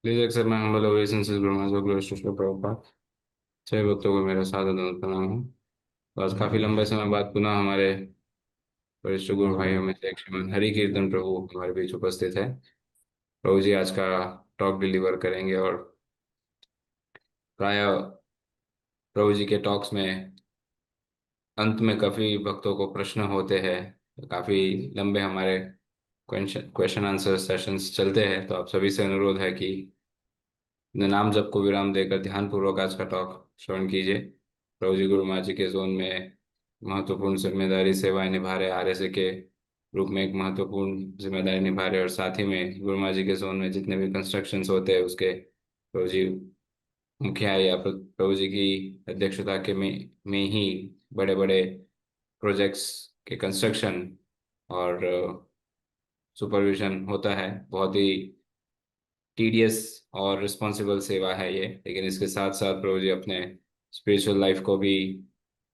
Please accept my humble obeisances, Brahmazo Glorioso Prabhupada। सभी भक्तों को मेरा सादर दंड प्रणाम है। तो आज काफी लंबे समय बाद पुनः हमारे वरिष्ठ गुरु भाइयों में से एक श्रीमान हरि कीर्तन प्रभु हमारे बीच उपस्थित है। प्रभु जी आज का टॉक डिलीवर करेंगे और प्राय प्रभु जी के टॉक्स में अंत में काफी भक्तों को प्रश्न होते हैं। काफी लंबे हमारे क्वेश्चन आंसर सेशंस चलते हैं, तो आप सभी से अनुरोध है कि अपने नाम जप को विराम देकर ध्यान पूर्वक आज का टॉक श्रवण कीजिए। प्रभु जी गुरु महाराज जी के जोन में महत्वपूर्ण जिम्मेदारी सेवाएं निभा रहे, आरएसए के रूप में एक महत्वपूर्ण जिम्मेदारी निभा रहे, और साथ ही में गुरु महाराज जी के जोन में जितने भी कंस्ट्रक्शंस होते हैं उसके प्रभु जी मुखिया या प्रभु जी की अध्यक्षता के में ही बड़े बड़े प्रोजेक्ट्स के कंस्ट्रक्शन और सुपरविजन होता है। बहुत ही टीडियस और रिस्पॉन्सिबल सेवा है ये, लेकिन इसके साथ साथ प्रभु जी अपने स्पिरिचुअल लाइफ को भी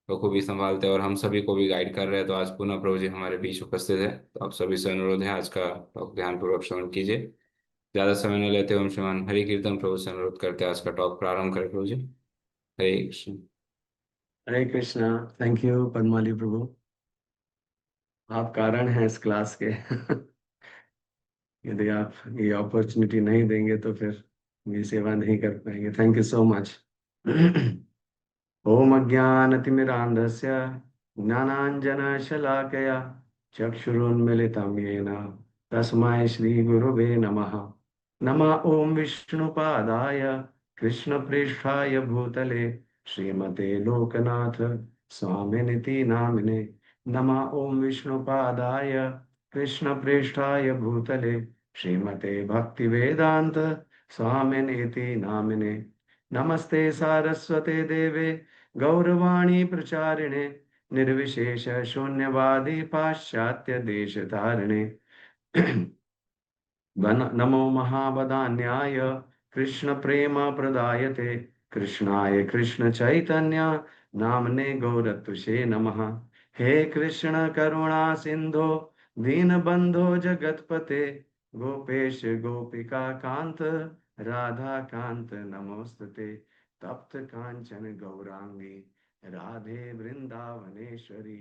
बखूबी संभालते हैं और हम सभी को भी गाइड कर रहे हैं। तो आज पुनः प्रभु जी हमारे बीच उपस्थित है, तो आप सभी से अनुरोध है आज का टॉक ध्यान पूर्वक श्रवण कीजिए। ज्यादा समय न लेते हुए हम श्रीमान हरि कीर्तन प्रभु से अनुरोध करते हैं आज का टॉक प्रारंभ करें। प्रभु जी हरे कृष्ण। हरे कृष्णा। थैंक यू पद्माली प्रभु। आप कारण हैं इस क्लास के। यदि आप ये अपॉर्चुनिटी नहीं देंगे तो फिर ये सेवा नहीं कर पाएंगे। Thank you so much. ओम अज्ञानतिमिरान्धस्य ज्ञानाञ्जनशलाकया चक्षुरुन्मिलितं येन तस्मै श्रीगुरुवे नमः। नमः ओम विष्णुपादाय कृष्णप्रेष्ठाय भूतले श्रीमते लोकनाथ स्वामिनिति नामिने। नमः ओम विष्णुपादाय कृष्णप्रेष्ठाय भूतले श्रीमते भक्तिवेदांत स्वामिनिति नामिने। नमस्ते सारस्वते देवे गौरवाणी प्रचारिणे निर्विशेष शून्यवादी पाश्चात्य देश धारिणे। नमो महावदान्याय कृष्ण प्रेम प्रदायते कृष्णाय कृष्ण चैतन्य नामने गौरत्वसे नमः। हे कृष्ण करुणा सिंधो दीनबंधो जगतपते गोपेश गोपिका कांत राधा कांत नमोस्तुते। तप्त कांचन गौरांगी राधे वृंदावनेश्वरी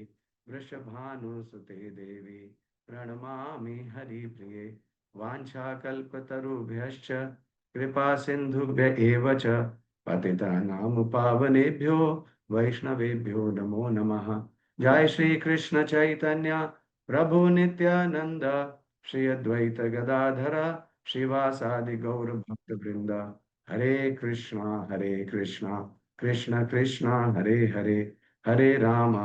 वृषभानुसुते देवी प्रणमामि हरिप्रिये। वाञ्छाकल्पतरुभ्यश्च कृपा सिन्धुभ्य एव च पतितानां पावनेभ्यो वैष्णवेभ्यो नमो नमः। जय श्री कृष्ण चैतन्य प्रभु नित्यानंद श्री अद्वैत गदाधर श्रीवासादि गौर भक्त वृंद। हरे कृष्णा कृष्ण कृष्ण हरे हरे हरे राम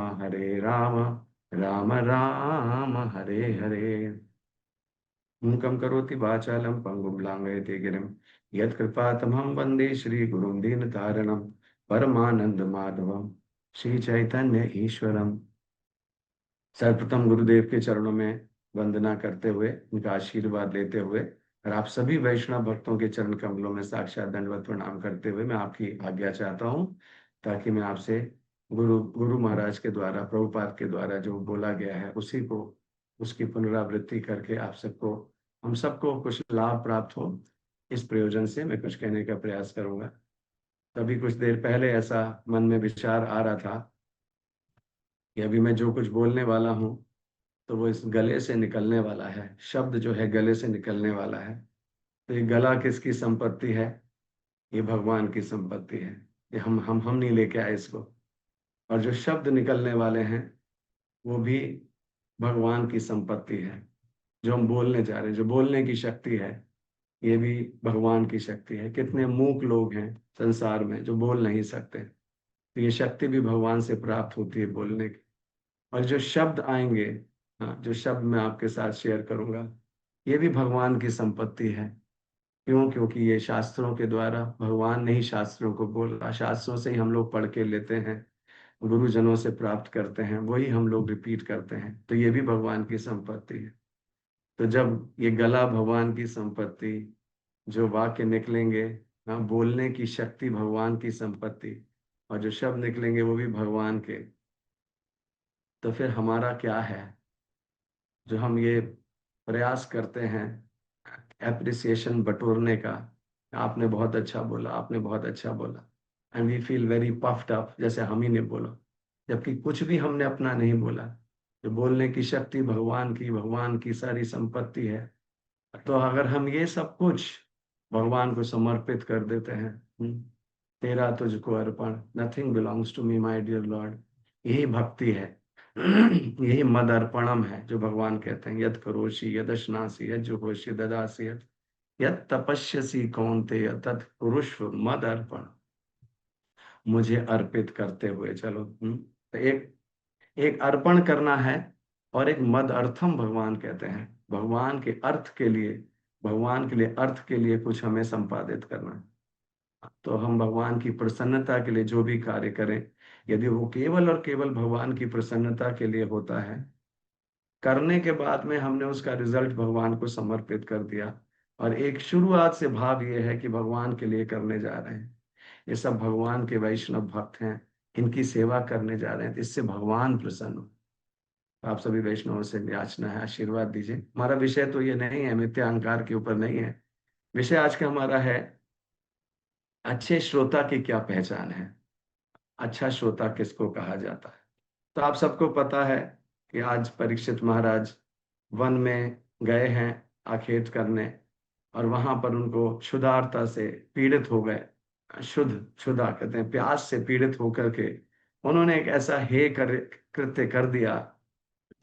राम राम हरे हरे। मूकं करोति वाचालं पंगुं लांघयते गिरिं यत्कृपातमहं वन्दे श्रीगुरुं दीनतारिणं परमानंदमाधवं श्री चैतन्य ईश्वरम्। सर्वप्रथम गुरुदेव के चरणों में वंदना करते हुए उनका आशीर्वाद लेते हुए और आप सभी वैष्णव भक्तों के चरण कमलों में साक्षात दंडवत प्रणाम करते हुए मैं आपकी आज्ञा चाहता हूँ, ताकि मैं आपसे गुरु गुरु महाराज के द्वारा प्रभुपाद के द्वारा जो बोला गया है उसी को उसकी पुनरावृत्ति करके आप सबको हम सबको कुछ लाभ प्राप्त हो, इस प्रयोजन से मैं कुछ कहने का प्रयास करूंगा। तभी कुछ देर पहले ऐसा मन में विचार आ रहा था कि अभी मैं जो कुछ बोलने वाला हूँ तो वो इस गले से निकलने वाला है, शब्द जो है गले से निकलने वाला है। तो ये गला किसकी संपत्ति है? ये भगवान की संपत्ति है। ये हम नहीं लेके आए इसको। और जो शब्द निकलने वाले हैं वो भी भगवान की संपत्ति है। जो हम बोलने जा रहे हैं, जो बोलने की शक्ति है, ये भी भगवान की शक्ति है। कितने मूक लोग हैं संसार में जो बोल नहीं सकते, तो ये शक्ति भी भगवान से प्राप्त होती है बोलने की। और जो शब्द आएंगे, हाँ, जो शब्द मैं आपके साथ शेयर करूंगा, ये भी भगवान की संपत्ति है। क्यों? क्योंकि ये शास्त्रों के द्वारा, भगवान ने ही शास्त्रों को बोला, शास्त्रों से ही हम लोग पढ़ के लेते हैं, गुरुजनों से प्राप्त करते हैं, वही हम लोग रिपीट करते हैं। तो ये भी भगवान की संपत्ति है। तो जब ये गला भगवान की संपत्ति, जो वाक्य निकलेंगे, हाँ, बोलने की शक्ति भगवान की संपत्ति, और जो शब्द निकलेंगे वो भी भगवान के, तो फिर हमारा क्या है? जो हम ये प्रयास करते हैं एप्रिसिएशन बटोरने का, आपने बहुत अच्छा बोला, आपने बहुत अच्छा बोला। And we feel very puffed up, जैसे हम ही ने बोला, जबकि कुछ भी हमने अपना नहीं बोला। जो बोलने की शक्ति भगवान की सारी संपत्ति है। तो अगर हम ये सब कुछ भगवान को समर्पित कर देते हैं, तेरा तुझको अर्पण, nothing belongs to me my dear Lord, यही भक्ति है। यही मद अर्पणम है जो भगवान कहते हैं, यद करोषि यदश्नासि यद जुहोषि ददासि यद तपस्यसि कौन्तेय तत् कुरुष्व मद अर्पण। मुझे अर्पित करते हुए चलो। तो एक एक अर्पण करना है, और एक मद अर्थम भगवान कहते हैं, भगवान के अर्थ के लिए, भगवान के लिए अर्थ के लिए कुछ हमें संपादित करना है। तो हम भगवान की प्रसन्नता के लिए जो भी कार्य करें, यदि वो केवल और केवल भगवान की प्रसन्नता के लिए होता है, करने के बाद में हमने उसका रिजल्ट भगवान को समर्पित कर दिया, और एक शुरुआत से भाव ये है कि भगवान के लिए करने जा रहे हैं, ये सब भगवान के वैष्णव भक्त हैं, इनकी सेवा करने जा रहे हैं, तो इससे भगवान प्रसन्न हो। तो आप सभी वैष्णवों से याचना है, आशीर्वाद दीजिए। हमारा विषय तो ये नहीं है, मिथ्या अहंकार के ऊपर नहीं है। विषय आज का हमारा है, अच्छे श्रोता की क्या पहचान है, अच्छा श्रोता किसको कहा जाता है। तो आप सबको पता है कि आज परीक्षित महाराज वन में गए हैं आखेट करने, और वहां पर उनको क्षुधार्ता से पीड़ित हो गए। शुद्ध क्षुधा कहते हैं, प्यास से पीड़ित होकर के उन्होंने एक ऐसा कृत्य कर दिया,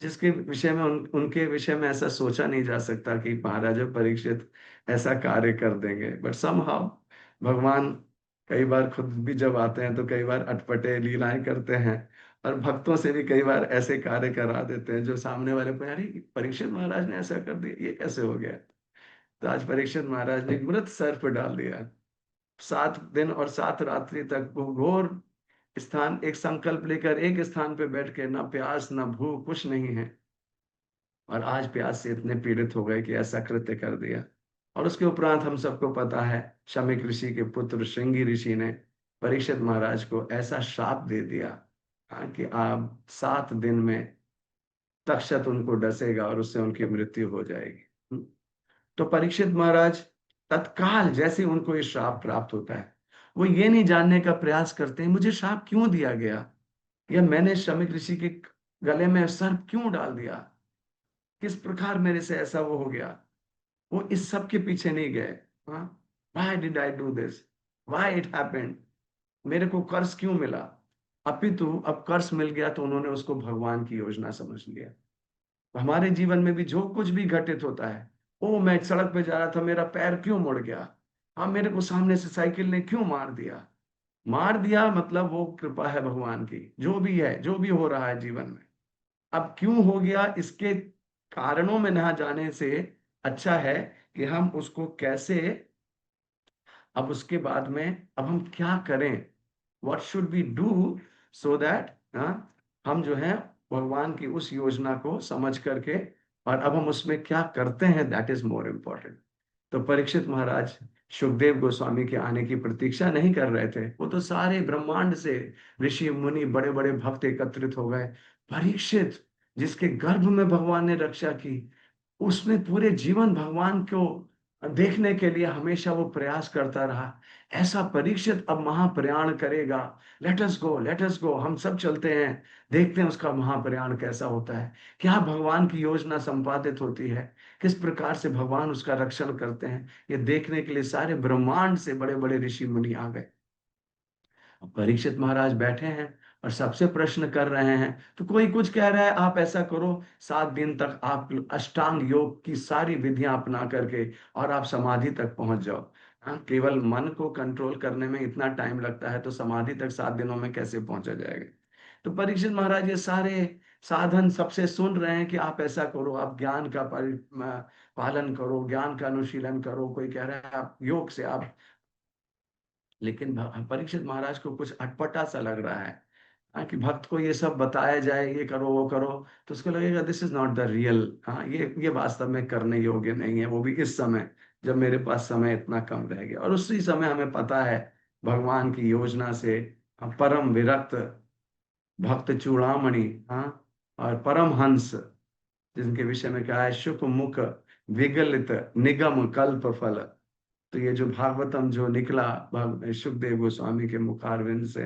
जिसके विषय में उनके विषय में ऐसा सोचा नहीं जा सकता कि महाराजा परीक्षित ऐसा कार्य कर देंगे। बट समहाउ भगवान कई बार खुद भी जब आते हैं तो कई बार अटपटे लीलाएं करते हैं, और भक्तों से भी कई बार ऐसे कार्य करा देते हैं जो सामने वाले को, यार परीक्षित महाराज ने ऐसा कर दिया, ये कैसे हो गया। तो आज परीक्षित महाराज ने मृत सर पर डाल दिया। 7 दिन और 7 रात्रि तक वो घोर स्थान, एक संकल्प लेकर एक स्थान पे बैठ के, ना प्यास ना भूख कुछ नहीं है, और आज प्यास से इतने पीड़ित हो गए कि ऐसा कृत्य कर दिया। और उसके उपरांत हम सबको पता है, शमीक ऋषि के पुत्र श्रृंगी ऋषि ने परीक्षित महाराज को ऐसा श्राप दे दिया, कि आप 7 दिन में तक्षक उनको डसेगा और उससे उनकी मृत्यु हो जाएगी। तो परीक्षित महाराज तत्काल जैसे ही उनको ये श्राप प्राप्त होता है, वो ये नहीं जानने का प्रयास करते हैं मुझे श्राप क्यों दिया गया, या मैंने शमीक ऋषि के गले में सर्प क्यों डाल दिया, किस प्रकार मेरे से ऐसा वो हो गया। वो इस सब के पीछे नहीं गए। हाँ, why did I do this, why it happened, मेरे को कर्ज क्यों मिला। अपितु अब कर्ज मिल गया तो उन्होंने उसको भगवान की योजना समझ लिया। तो हमारे जीवन में भी जो कुछ भी घटित होता है, ओ मैं सड़क पे जा रहा था, मेरा पैर क्यों मुड़ गया, हाँ मेरे को सामने से साइकिल ने क्यों मार दिया, मार दिया मतलब वो कृपा है भगवान की, जो भी है जो भी हो रहा है जीवन में। अब क्यों हो गया, इसके कारणों में ना जाने से अच्छा है कि हम उसको कैसे, अब उसके बाद में अब हम क्या करें, what should be do, so that हम जो है भगवान की उस योजना को समझ करके, और अब हम उसमें क्या करते हैं, दैट इज मोर इम्पोर्टेंट। तो परीक्षित महाराज सुखदेव गोस्वामी के आने की प्रतीक्षा नहीं कर रहे थे, वो तो सारे ब्रह्मांड से ऋषि मुनि बड़े बड़े भक्त एकत्रित हो गए। परीक्षित जिसके गर्भ में भगवान ने रक्षा की, उसने पूरे जीवन भगवान को देखने के लिए हमेशा वो प्रयास करता रहा, ऐसा परीक्षित अब महाप्रयाण करेगा। लेट अस गो, हम सब चलते हैं, देखते हैं उसका महाप्रयाण कैसा होता है, क्या भगवान की योजना संपादित होती है, किस प्रकार से भगवान उसका रक्षण करते हैं। ये देखने के लिए सारे ब्रह्मांड से बड़े बड़े ऋषि मुनि आ गए। परीक्षित महाराज बैठे हैं और सबसे प्रश्न कर रहे हैं, तो कोई कुछ कह रहा है आप ऐसा करो, 7 दिन तक आप अष्टांग योग की सारी विधियां अपना करके और आप समाधि तक पहुंच जाओ। हाँ, केवल मन को कंट्रोल करने में इतना टाइम लगता है, तो समाधि तक 7 दिनों में कैसे पहुंचा जाएगा। तो परीक्षित महाराज ये सारे साधन सबसे सुन रहे हैं कि आप ऐसा करो, आप ज्ञान का पालन करो, ज्ञान का अनुशीलन करो, कोई कह रहा है आप योग से आप, लेकिन परीक्षित महाराज को कुछ अटपटा सा लग रहा है। कि भक्त को ये सब बताया जाए, ये करो वो करो, तो उसको लगेगा this is not the real, हाँ ये वास्तव में करने योग्य नहीं है, वो भी इस समय जब मेरे पास समय इतना कम रह गया। और उसी समय हमें पता है भगवान की योजना से परम विरक्त भक्त चूड़ामणि, हाँ, और परम हंस, जिनके विषय में कहा है शुक मुख विगलित निगम कल्प फल, तो ये जो भागवतम जो निकला सुखदेव गोस्वामी के मुखारविंद से,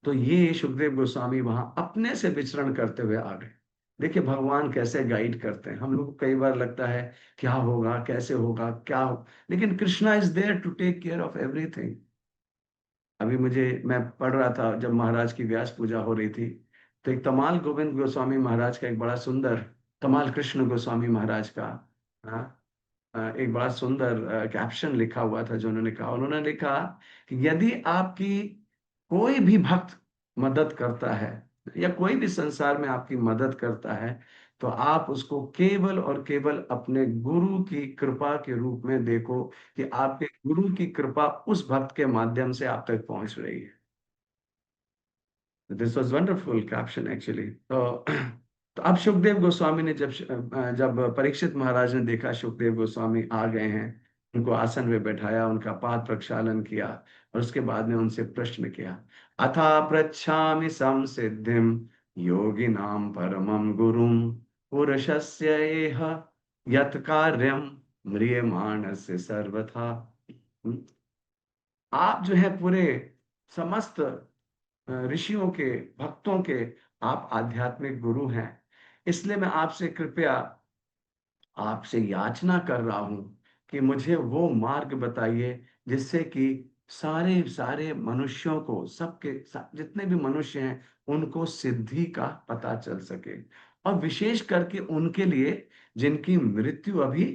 तो ये सुखदेव गोस्वामी वहां अपने से विचरण करते हुए आ गए। देखिए भगवान कैसे गाइड करते हैं। हम लोग को कई बार लगता है क्या होगा, कैसे होगा, क्या हो, लेकिन Krishna is there to take care of everything. अभी मैं पढ़ रहा था जब महाराज की व्यास पूजा हो रही थी, तो एक तमाल गोविंद गोस्वामी महाराज का एक बड़ा सुंदर, तमाल कृष्ण गोस्वामी महाराज का, हाँ, एक बड़ा सुंदर कैप्शन लिखा हुआ था जो उन्होंने लिखा कि यदि आपकी कोई भी भक्त मदद करता है, या कोई भी संसार में आपकी मदद करता है, तो आप उसको केवल और केवल अपने गुरु की कृपा के रूप में देखो, कि आपके गुरु की कृपा उस भक्त के माध्यम से आप तक पहुंच रही है। This was wonderful caption actually. तो अब सुखदेव गोस्वामी ने जब परीक्षित महाराज ने देखा सुखदेव गोस्वामी आ गए हैं, उनको आसन में बैठाया, उनका पाद प्रक्षालन किया, और उसके बाद में उनसे प्रश्न किया। अथा पृच्छामि संसिद्धिम योगिनां परमं गुरुम पुरुषस्य एह यत् कार्यम म्रियमाणस्य सर्वथा। हम्म, आप जो है पूरे समस्त ऋषियों के, भक्तों के आप आध्यात्मिक गुरु हैं, इसलिए मैं आपसे कृपया आपसे याचना कर रहा हूं कि मुझे वो मार्ग बताइए जिससे कि सारे सारे मनुष्यों को, जितने भी मनुष्य हैं उनको सिद्धि का पता चल सके, और विशेष करके उनके लिए जिनकी मृत्यु अभी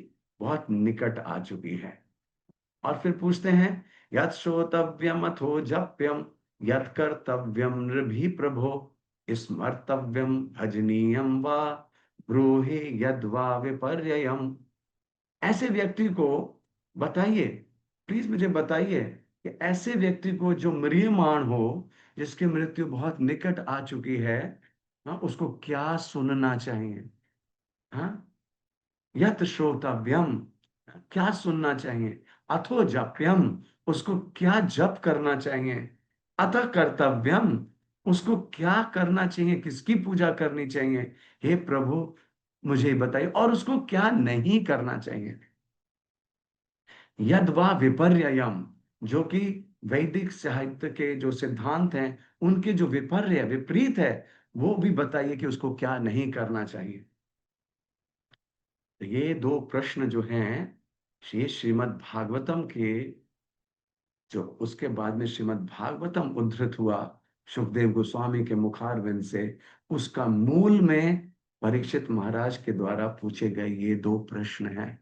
बहुत निकट आ चुकी है। और फिर पूछते हैं, यत् श्रोतव्यम अथो जप्यम यत् कर्तव्यम नृभि प्रभो स्मर्तव्यम भजनीयम वा ब्रूहि यद्वा विपर्ययम। ऐसे व्यक्ति को बताइए, प्लीज मुझे बताइए कि ऐसे व्यक्ति को जो म्रियमाण हो, जिसकी मृत्यु बहुत निकट आ चुकी है, हाँ, उसको क्या सुनना चाहिए। हाँ, यत श्रोतव्यम, क्या सुनना चाहिए, अथो जप्यम, उसको क्या जप करना चाहिए, अतः कर्तव्यम, उसको क्या करना चाहिए, किसकी पूजा करनी चाहिए, हे प्रभु मुझे बताइए, और उसको क्या नहीं करना चाहिए। यद्वा विपर्ययम, जो कि वैदिक साहित्य के जो सिद्धांत हैं उनके जो विपर्य, विपरीत है, वो भी बताइए कि उसको क्या नहीं करना चाहिए। तो ये दो प्रश्न जो हैं, ये श्रीमद् भागवतम के, जो उसके बाद में श्रीमद् भागवतम उद्धृत हुआ सुखदेव गोस्वामी के मुखारविंद से, उसका मूल में परीक्षित महाराज के द्वारा पूछे गए ये दो प्रश्न हैं।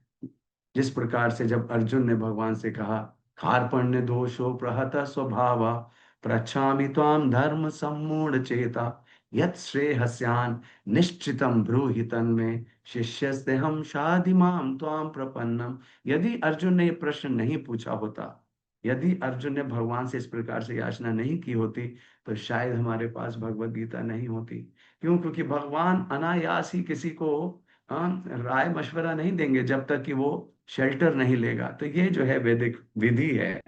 जिस प्रकार से जब अर्जुन ने भगवान से कहा, कार्पण्य दोषो प्रहत स्वभाव पृच्छामि त्वाम धर्म सम्मूढ़ चेता यत् श्रेयस्यान् निश्चितम ब्रूहि तन्मे शिष्यस्ते हम शाधि माम त्वाम प्रपन्नम। यदि अर्जुन ने ये प्रश्न नहीं पूछा होता, यदि अर्जुन ने भगवान से इस प्रकार से याचना नहीं की होती, तो शायद हमारे पास भगवत गीता नहीं होती। क्यों? क्योंकि भगवान अनायास ही किसी को राय मशवरा नहीं देंगे जब तक कि वो शेल्टर नहीं लेगा। तो ये जो है वैदिक विधि है।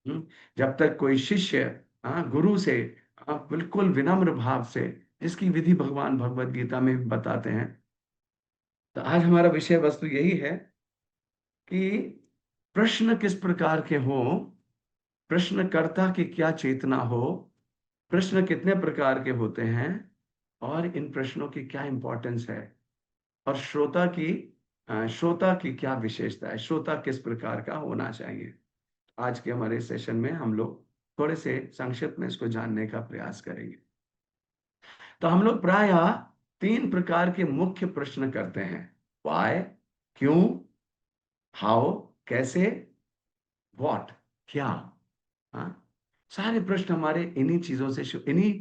जब तक कोई शिष्य गुरु से बिल्कुल विनम्र भाव से, जिसकी विधि भगवान भगवत गीता में भी बताते हैं। तो आज हमारा विषय वस्तु यही है कि प्रश्न किस प्रकार के हो, प्रश्नकर्ता की क्या चेतना हो, प्रश्न कितने प्रकार के होते हैं, और इन प्रश्नों की क्या इंपॉर्टेंस है, और श्रोता की क्या विशेषता है, श्रोता किस प्रकार का होना चाहिए। आज के हमारे सेशन में हम लोग थोड़े से संक्षिप्त में इसको जानने का प्रयास करेंगे। तो हम लोग प्रायः तीन प्रकार के मुख्य प्रश्न करते हैं। वाई, क्यों, हाउ, कैसे, व्हाट, क्या। हाँ, सारे प्रश्न हमारे इन्हीं चीजों से इन्हीं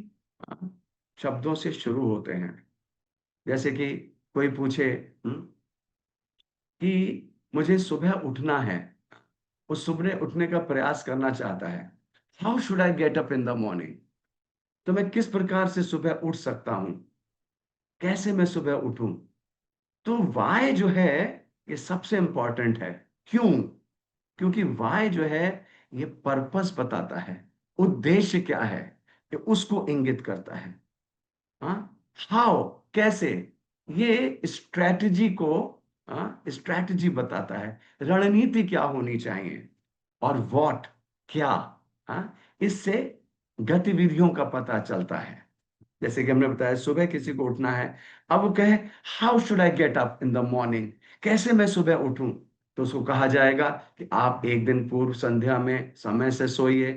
शब्दों से शुरू होते हैं। जैसे कि कोई पूछे कि मुझे सुबह उठना है, वो सुबह उठने का प्रयास करना चाहता है। How should I get up in the morning, तो मैं किस प्रकार से सुबह उठ सकता हूं, कैसे मैं सुबह उठूं। तो वाई जो है ये सबसे इंपॉर्टेंट है। क्यों? क्योंकि वाई जो है ये पर्पस बताता है, उद्देश्य क्या है, ये उसको इंगित करता है। हाँ, हाउ, कैसे, ये स्ट्रेटजी को स्ट्रैटेजी बताता है, रणनीति क्या होनी चाहिए, और व्हाट क्या। इससे गतिविधियों का पता चलता है। जैसे कि हमने बताया सुबह किसी को उठना है, अब वो कहे how should I get up in the morning, कैसे मैं सुबह उठूं, तो उसको कहा जाएगा कि आप एक दिन पूर्व संध्या में समय से सोइए,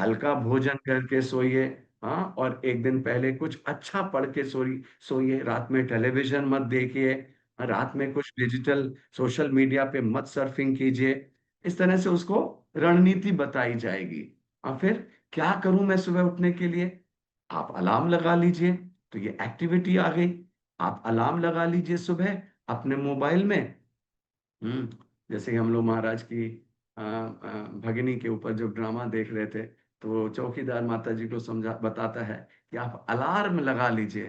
हल्का भोजन करके सोइए, और एक दिन पहले कुछ अच्छा पढ़ के सोइए, रात में टेलीविजन मत देखिए, रात में कुछ डिजिटल सोशल मीडिया पे मत सर्फिंग कीजिए। इस तरह से उसको रणनीति बताई जाएगी। और फिर क्या करूं मैं सुबह उठने के लिए, आप अलार्म लगा लीजिए, तो ये एक्टिविटी आ गई। आप अलार्म लगा लीजिए सुबह अपने मोबाइल में। हम्म जैसे कि हम लोग महाराज की भगिनी के ऊपर जब ड्रामा देख रहे थे, तो चौकीदार माता जी को समझा बताता है कि आप अलार्म लगा लीजिए।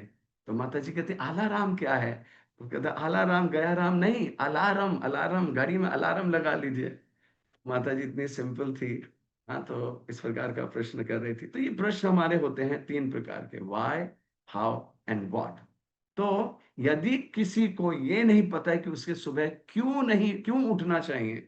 तो माता जी कहती अलार्म क्या है, तो कहता अलार्म गया राम नहीं, अलार्म अलार्म, घड़ी में अलार्म लगा लीजिए। माता जी इतनी सिंपल थी। तो इस प्रकार का प्रश्न कर रही थी। तो ये प्रश्न हमारे होते हैं तीन प्रकार के, व्हाई, हाउ एंड व्हाट। तो यदि किसी को ये नहीं पता है कि उसके सुबह क्यों उठना चाहिए,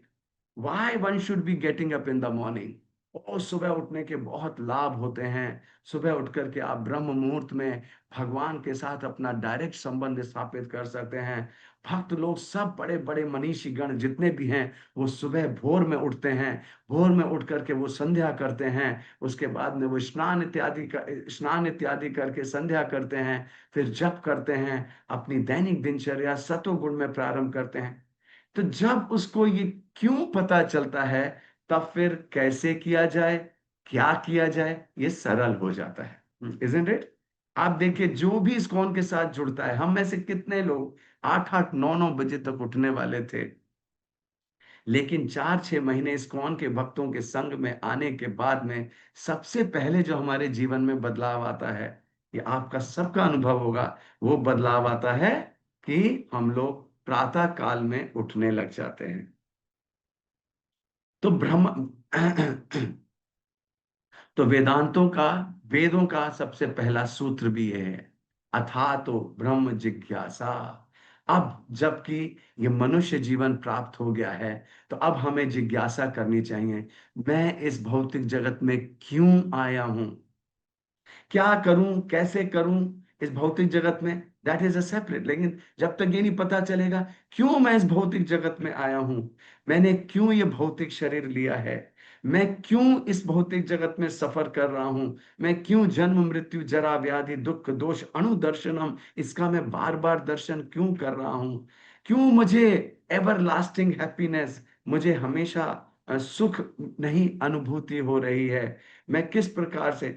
why one should be getting up in the morning, और सुबह उठने के बहुत लाभ होते हैं। सुबह उठ करके आप ब्रह्म मुहूर्त में भगवान के साथ अपना डायरेक्ट संबंध स्थापित कर सकते हैं। भक्त लोग सब बड़े बड़े मनीषी गण जितने भी हैं, वो सुबह भोर में उठते हैं। भोर में उठ करके वो संध्या करते हैं, उसके बाद में वो स्नान इत्यादि करके संध्या करते हैं, फिर जप करते हैं, अपनी दैनिक दिनचर्या सतोगुण में प्रारंभ करते हैं। तो जब उसको ये क्यों पता चलता है, तब फिर कैसे किया जाए, क्या किया जाए, ये सरल हो जाता है। Isn't it? आप देखिए जो भी इस्कॉन के साथ जुड़ता है, हम में से कितने लोग 8-8 9-9 बजे तक उठने वाले थे, लेकिन 4-6 महीने इस्कॉन के भक्तों के संग में आने के बाद में सबसे पहले जो हमारे जीवन में बदलाव आता है, ये आपका सबका अनुभव होगा, वो बदलाव आता है कि हम लोग प्रातः काल में उठने लग जाते हैं। तो ब्रह्म तो वेदों का सबसे पहला सूत्र भी ये है, अथा तो ब्रह्म जिज्ञासा। अब जबकि ये मनुष्य जीवन प्राप्त हो गया है, तो अब हमें जिज्ञासा करनी चाहिए, मैं इस भौतिक जगत में क्यों आया हूं, क्या करूं, कैसे करूं इस भौतिक जगत में, दैट इज अ सेपरेट। लेकिन जब तक ये नहीं पता चलेगा क्यों मैं इस भौतिक जगत में आया हूं, मैंने क्यों ये भौतिक शरीर लिया है, मैं क्यों इस भौतिक जगत में सफर कर रहा हूं, मैं क्यों जन्म मृत्यु जरा व्याधि दुख दोष अणुदर्शनम, इसका मैं बार बार दर्शन क्यों कर रहा हूं, क्यों मुझे एवर लास्टिंग हैप्पीनेस, मुझे हमेशा सुख नहीं अनुभूति हो रही है, मैं किस प्रकार से।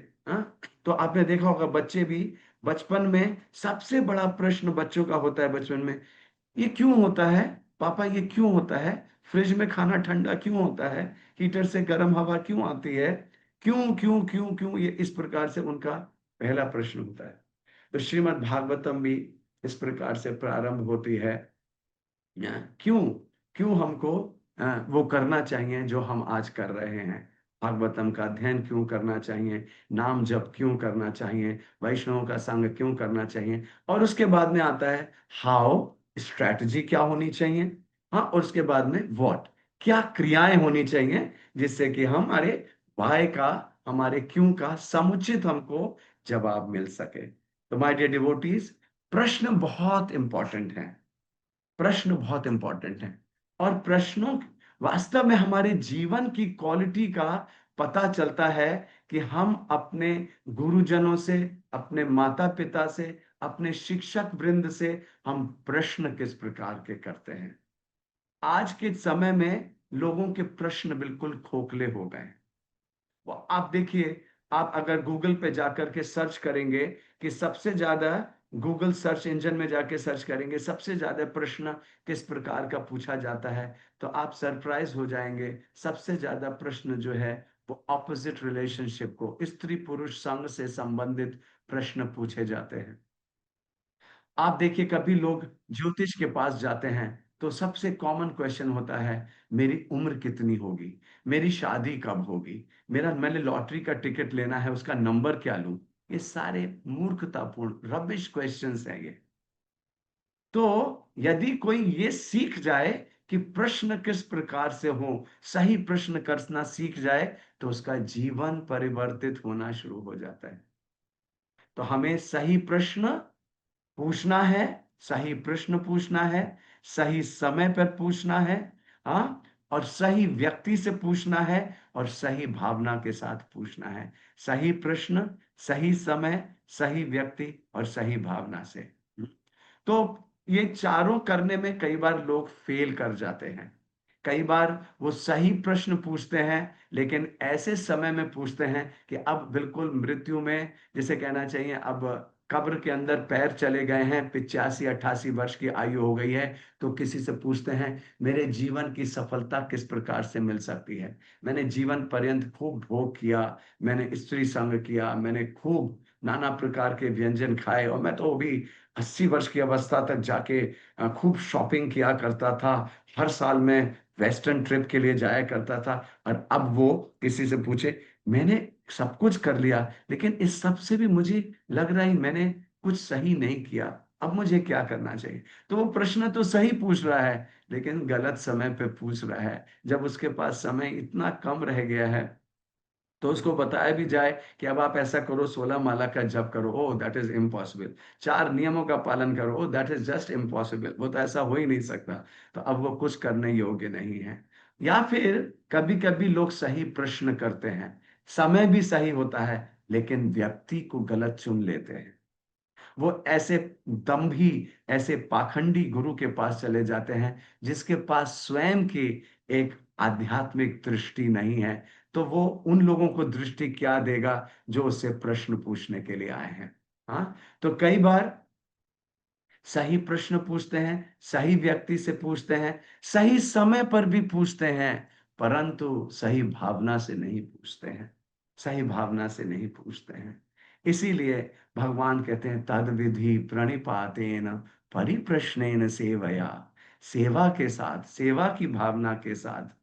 तो आपने देखा होगा बच्चे भी बचपन में सबसे बड़ा प्रश्न बच्चों का होता है बचपन में, ये क्यों होता है पापा, ये क्यों होता है, फ्रिज में खाना ठंडा क्यों होता है, हीटर से गर्म हवा क्यों आती है, क्यों क्यों क्यों क्यों, ये इस प्रकार से उनका पहला प्रश्न होता है। तो श्रीमद् भागवतम भी इस प्रकार से प्रारंभ होती है। क्यों क्यों हमको वो करना चाहिए जो हम आज कर रहे हैं, भागवतम का अध्ययन क्यों करना चाहिए, नाम जप क्यों करना चाहिए, वैष्णवों का संग क्यों करना चाहिए, और उसके बाद में आता है हाउ, स्ट्रैटेजी क्या होनी चाहिए, और उसके बाद में व्हाट, क्या क्रियाएं होनी चाहिए, जिससे कि हमारे वाय का, हमारे क्यों का समुचित हमको जवाब मिल सके। तो माय डियर डिवोटीज, प्रश्न बहुत इंपॉर्टेंट है, प्रश्न बहुत इंपॉर्टेंट हैं, और प्रश्नों वास्तव में हमारे जीवन की क्वालिटी का पता चलता है कि हम अपने गुरुजनों से, अपने माता पिता से, अपने शिक्षक वृंद से हम प्रश्न किस प्रकार के करते हैं। आज के समय में लोगों के प्रश्न बिल्कुल खोखले हो गए हैं। वो आप देखिए, आप अगर गूगल पे जाकर के सर्च करेंगे कि सबसे ज्यादा, गूगल सर्च इंजन में जाके सर्च करेंगे सबसे ज्यादा प्रश्न किस प्रकार का पूछा जाता है, तो आप सरप्राइज हो जाएंगे। सबसे ज्यादा प्रश्न जो है वो ऑपोजिट रिलेशनशिप को, स्त्री पुरुष संग से संबंधित प्रश्न पूछे जाते हैं। आप देखिए कभी लोग ज्योतिष के पास जाते हैं, तो सबसे कॉमन क्वेश्चन होता है मेरी उम्र कितनी होगी, मेरी शादी कब होगी, मैंने लॉटरी का टिकट लेना है उसका नंबर क्या लूं। ये सारे मूर्खतापूर्ण रबिश क्वेश्चंस हैं ये। तो यदि कोई ये सीख जाए कि प्रश्न किस प्रकार से हो, सही प्रश्न करना सीख जाए, तो उसका जीवन परिवर्तित होना शुरू हो जाता है। तो हमें सही प्रश्न पूछना है, सही प्रश्न पूछना है, सही समय पर पूछना है, हाँ, और सही व्यक्ति से पूछना है, और सही भावना के साथ पूछना है। सही प्रश्न, सही समय, सही व्यक्ति और सही भावना से। तो ये चारों करने में कई बार लोग फेल कर जाते हैं। कई बार वो सही प्रश्न पूछते हैं, लेकिन ऐसे समय में पूछते हैं कि अब बिल्कुल मृत्यु में, जिसे कहना चाहिए अब कब्र के अंदर पैर चले गए हैं, 85-88 वर्ष की आयु हो गई है, तो किसी से पूछते हैं मेरे जीवन की सफलता किस प्रकार से मिल सकती है। मैंने जीवन पर्यंत खूब भोग किया, मैंने स्त्री संग किया, मैंने खूब नाना प्रकार के व्यंजन खाए, और मैं तो भी 80 वर्ष की अवस्था तक जाके खूब शॉपिंग किया करता था। हर साल मैं वेस्टर्न ट्रिप के लिए जाया करता था। और अब वो किसी से पूछे, मैंने सब कुछ कर लिया, लेकिन इस सब से भी मुझे लग रहा है मैंने कुछ सही नहीं किया, अब मुझे क्या करना चाहिए। तो वो प्रश्न तो सही पूछ रहा है, लेकिन गलत समय पे पूछ रहा है। जब उसके पास समय इतना कम रह गया है, तो उसको बताया भी जाए कि अब आप ऐसा करो, 16 माला का जप करो, ओ दैट इज इम्पॉसिबल। 4 नियमों का पालन करो, ओ दैट इज जस्ट इम्पॉसिबल, वो तो ऐसा हो ही नहीं सकता। तो अब वो कुछ करने योग्य नहीं है। या फिर कभी कभी लोग सही प्रश्न करते हैं, समय भी सही होता है, लेकिन व्यक्ति को गलत चुन लेते हैं। वो ऐसे दंभी, ऐसे पाखंडी गुरु के पास चले जाते हैं, जिसके पास स्वयं की एक आध्यात्मिक दृष्टि नहीं है। तो वो उन लोगों को दृष्टि क्या देगा जो उससे प्रश्न पूछने के लिए आए हैं। हाँ, तो कई बार सही प्रश्न पूछते हैं, सही व्यक्ति से पूछते हैं, सही समय पर भी पूछते हैं, परंतु सही भावना से नहीं पूछते हैं। सही भावना से नहीं पूछते हैं। इसीलिए भगवान कहते हैं तद विधि प्रणिपातेन परिप्रश्नेन सेवया। सेवा के साथ, सेवा की भावना के साथ,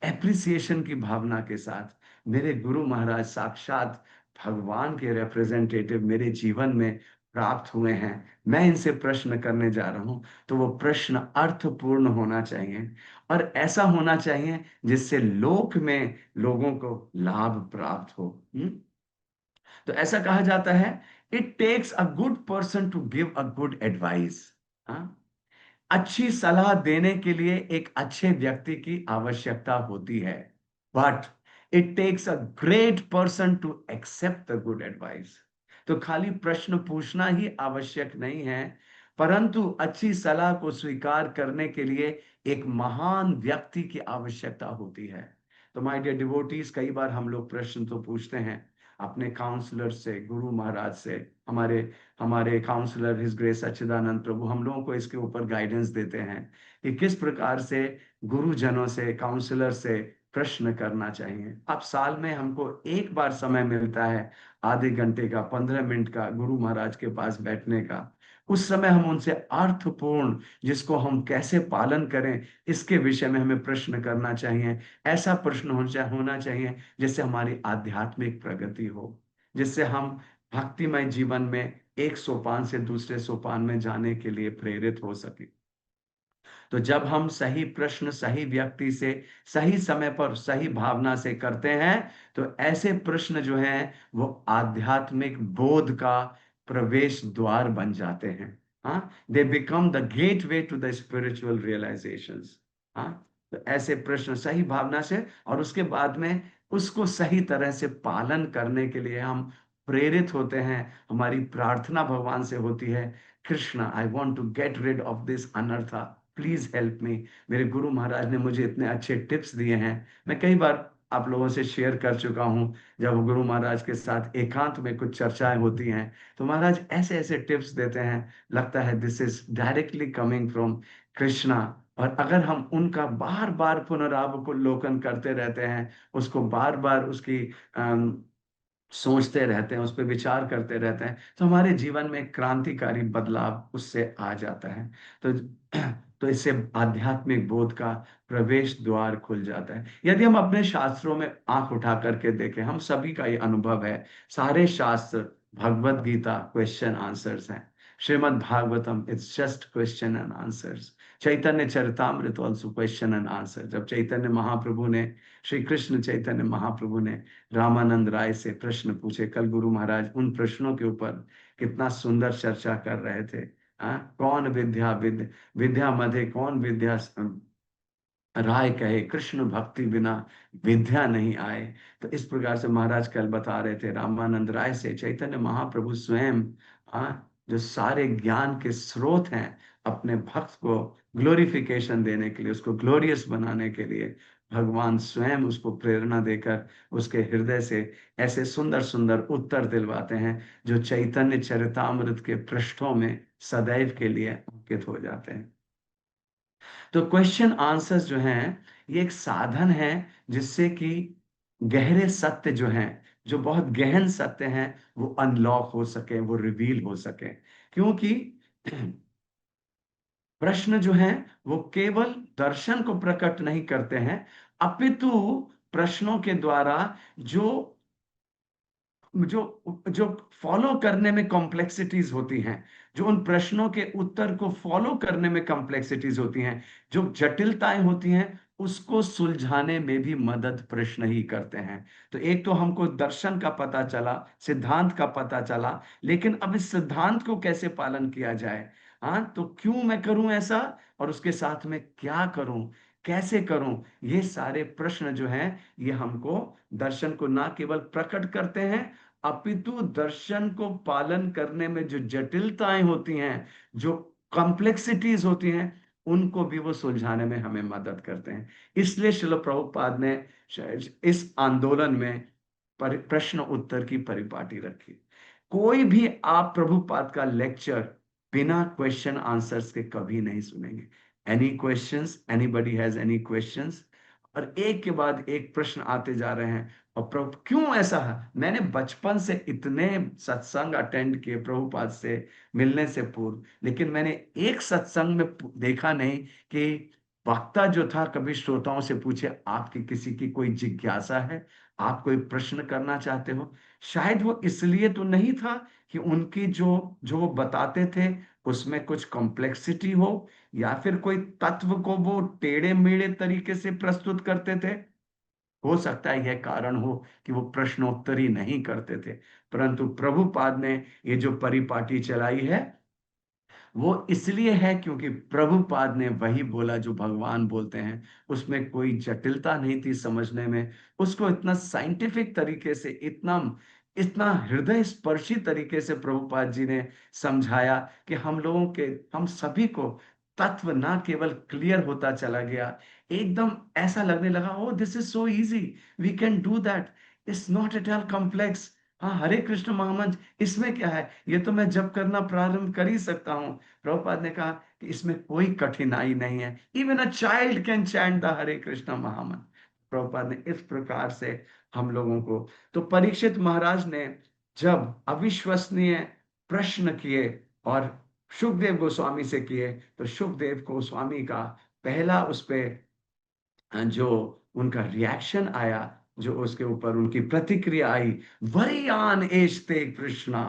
एप्रिसिएशन की भावना के साथ, मेरे गुरु महाराज साक्षात भगवान के रिप्रेजेंटेटिव मेरे जीवन में प्राप्त हुए हैं, मैं इनसे प्रश्न करने जा रहा हूं, तो वो प्रश्न अर्थपूर्ण होना चाहिए, और ऐसा होना चाहिए जिससे लोक में लोगों को लाभ प्राप्त हो। तो ऐसा कहा जाता है, it takes a good person to give a good advice. अच्छी सलाह देने के लिए एक अच्छे व्यक्ति की आवश्यकता होती है, but it takes a great person to accept the good advice. तो खाली प्रश्न पूछना ही आवश्यक नहीं है, परंतु अच्छी सलाह को स्वीकार करने के लिए एक महान व्यक्ति की आवश्यकता होती है। तो माय डियर डिवोटीज, कई बार हम लोग प्रश्न तो पूछते हैं अपने काउंसलर से, गुरु महाराज से। हमारे हमारे काउंसलर हिज ग्रेस सच्चिदानंद प्रभु हम लोगों को इसके ऊपर गाइडेंस देते हैं कि किस प्रकार से गुरुजनों से, काउंसलर से प्रश्न करना चाहिए। अब साल में हमको एक बार समय मिलता है, आधे घंटे का, 15 मिनट का, गुरु महाराज के पास बैठने का। उस समय हम उनसे अर्थपूर्ण, जिसको हम कैसे पालन करें, इसके विषय में हमें प्रश्न करना चाहिए। ऐसा प्रश्न होना चाहिए जिससे हमारी आध्यात्मिक प्रगति हो, जिससे हम भक्तिमय जीवन में एक सोपान से दूसरे सोपान में जाने के लिए प्रेरित हो सके। तो जब हम सही प्रश्न सही व्यक्ति से, सही समय पर, सही भावना से करते हैं, तो ऐसे प्रश्न जो हैं वो आध्यात्मिक बोध का प्रवेश द्वार बन जाते हैं। हाँ, they become the gateway to the spiritual realisations. हाँ, तो ऐसे प्रश्न सही भावना से, और उसके बाद में उसको सही तरह से पालन करने के लिए हम प्रेरित होते हैं। हमारी प्रार्थना भगवान से होती है, Krishna I want to get rid of this अनर्था, प्लीज हेल्प मी। मेरे गुरु महाराज ने मुझे इतने अच्छे टिप्स दिए हैं, मैं कई बार आप लोगों से शेयर कर चुका हूं। जब गुरु महाराज के साथ एकांत में कुछ चर्चाएं होती हैं, तो महाराज ऐसे ऐसे टिप्स देते हैं, लगता है this is directly coming from Krishna. और अगर हम उनका बार बार पुनरावलोकन करते रहते हैं, उसको बार बार उसकी सोचते रहते हैं, उस पर विचार करते रहते हैं, तो हमारे जीवन में एक क्रांतिकारी बदलाव उससे आ जाता है। तो तो इससे आध्यात्मिक बोध का प्रवेश द्वार खुल जाता है। यदि हम अपने शास्त्रों में आंख उठा करके देखें, हम सभी का ये अनुभव है, सारे शास्त्र भगवत गीता क्वेश्चन आंसर्स हैं। Shrimad Bhagavatam it's just question and answers. Chaitanya Charitamrita also question and answer. जब चैतन्य महाप्रभु ने, श्री कृष्ण चैतन्य महाप्रभु ने रामानंद राय से प्रश्न पूछे, कल गुरु महाराज उन प्रश्नों के ऊपर कितना सुंदर चर्चा कर रहे थे। कौन विद्या विद्या मध्य कौन विद्या राय कहे, कृष्ण भक्ति बिना विद्या नहीं आए। तो इस प्रकार से महाराज कल बता रहे थे रामानंद राय से, चैतन्य महाप्रभु स्वयं जो सारे ज्ञान के स्रोत हैं, अपने भक्त को ग्लोरिफिकेशन देने के लिए, उसको ग्लोरियस बनाने के लिए भगवान स्वयं उसको प्रेरणा देकर उसके हृदय से ऐसे सुंदर सुंदर उत्तर दिलवाते हैं जो चैतन्य चरितामृत के पृष्ठों में सदैव के लिए अंकित हो जाते हैं। तो क्वेश्चन आंसर्स जो हैं, ये एक साधन है जिससे कि गहरे सत्य जो हैं, जो बहुत गहन सत्य हैं, वो अनलॉक हो सके, वो रिवील हो सके। क्योंकि प्रश्न जो हैं वो केवल दर्शन को प्रकट नहीं करते हैं, अपितु प्रश्नों के द्वारा जो जो जो फॉलो करने में कॉम्प्लेक्सिटीज होती हैं, जो उन प्रश्नों के उत्तर को फॉलो करने में कॉम्प्लेक्सिटीज होती हैं, जो जटिलताएं होती हैं, उसको सुलझाने में भी मदद प्रश्न ही करते हैं। तो एक तो हमको दर्शन का पता चला, सिद्धांत का पता चला, लेकिन अब इस सिद्धांत को कैसे पालन किया जाए, हाँ, तो क्यों मैं करूं ऐसा, और उसके साथ में क्या करूं, कैसे करूं, ये सारे प्रश्न जो हैं, ये हमको दर्शन को ना केवल प्रकट करते हैं, अपितु दर्शन को पालन करने में जो जटिलताएं होती हैं, जो कॉम्प्लेक्सिटीज होती हैं, उनको भी वो सुलझाने में हमें मदद करते हैं। इसलिए श्रील प्रभुपाद ने इस आंदोलन में प्रश्न उत्तर की परिपाटी रखी। कोई भी आप प्रभुपाद का लेक्चर बिना क्वेश्चन आंसर्स के कभी नहीं सुनेंगे। Any questions, anybody has any questions, और एक के बाद एक प्रश्न आते जा रहे हैं। और प्रभु क्यों ऐसा है, मैंने बचपन से इतने सत्संग अटेंड किए प्रभुपाद से मिलने से पूर्व, लेकिन मैंने एक सत्संग में देखा नहीं कि वक्ता जो था कभी श्रोताओं से पूछे, आपकी किसी की कोई जिज्ञासा है, आप कोई प्रश्न करना चाहते हो। शायद वो इसलिए तो नहीं था कि उनकी जो जो वो बताते थे उसमें कुछ कॉम्प्लेक्सिटी हो, या फिर कोई तत्व को वो टेढ़े मेढ़े तरीके से प्रस्तुत करते थे। हो सकता है यह कारण हो कि वो प्रश्नोत्तरी नहीं करते थे। परंतु प्रभुपाद ने ये जो परिपाटी चलाई है, वो इसलिए है क्योंकि प्रभुपाद ने वही बोला जो भगवान बोलते हैं। उसमें कोई जटिलता नहीं थी समझने में, उसको इतना साइंटिफिक तरीके से, इतना इतना हृदय स्पर्शी तरीके से प्रभुपाद जी ने समझाया कि हम लोगों के, हम सभी को तत्व ना केवल क्लियर होता चला गया, एकदम ऐसा लगने लगा, oh this is so easy, we can do that, it's not at all complex. हाँ, हरे कृष्ण महामंत्र, इसमें क्या है, ये तो मैं जब करना प्रारंभ कर ही सकता हूँ। प्रभुपाद ने कहा कि इसमें कोई कठिनाई नहीं है, even a child can chant the Hare Krishna mahamantra. Prabhupada ने इस प्रकार से हम लोगों को, तो परीक्षित महाराज ने जब अविश्वसनीय प्रश्न किए और सुखदेव गोस्वामी से किए, तो सुखदेव गोस्वामी का पहला उस पे जो उनका रिएक्शन आया, जो उसके ऊपर उनकी प्रतिक्रिया आई, वरीयान एष्ते कृष्णा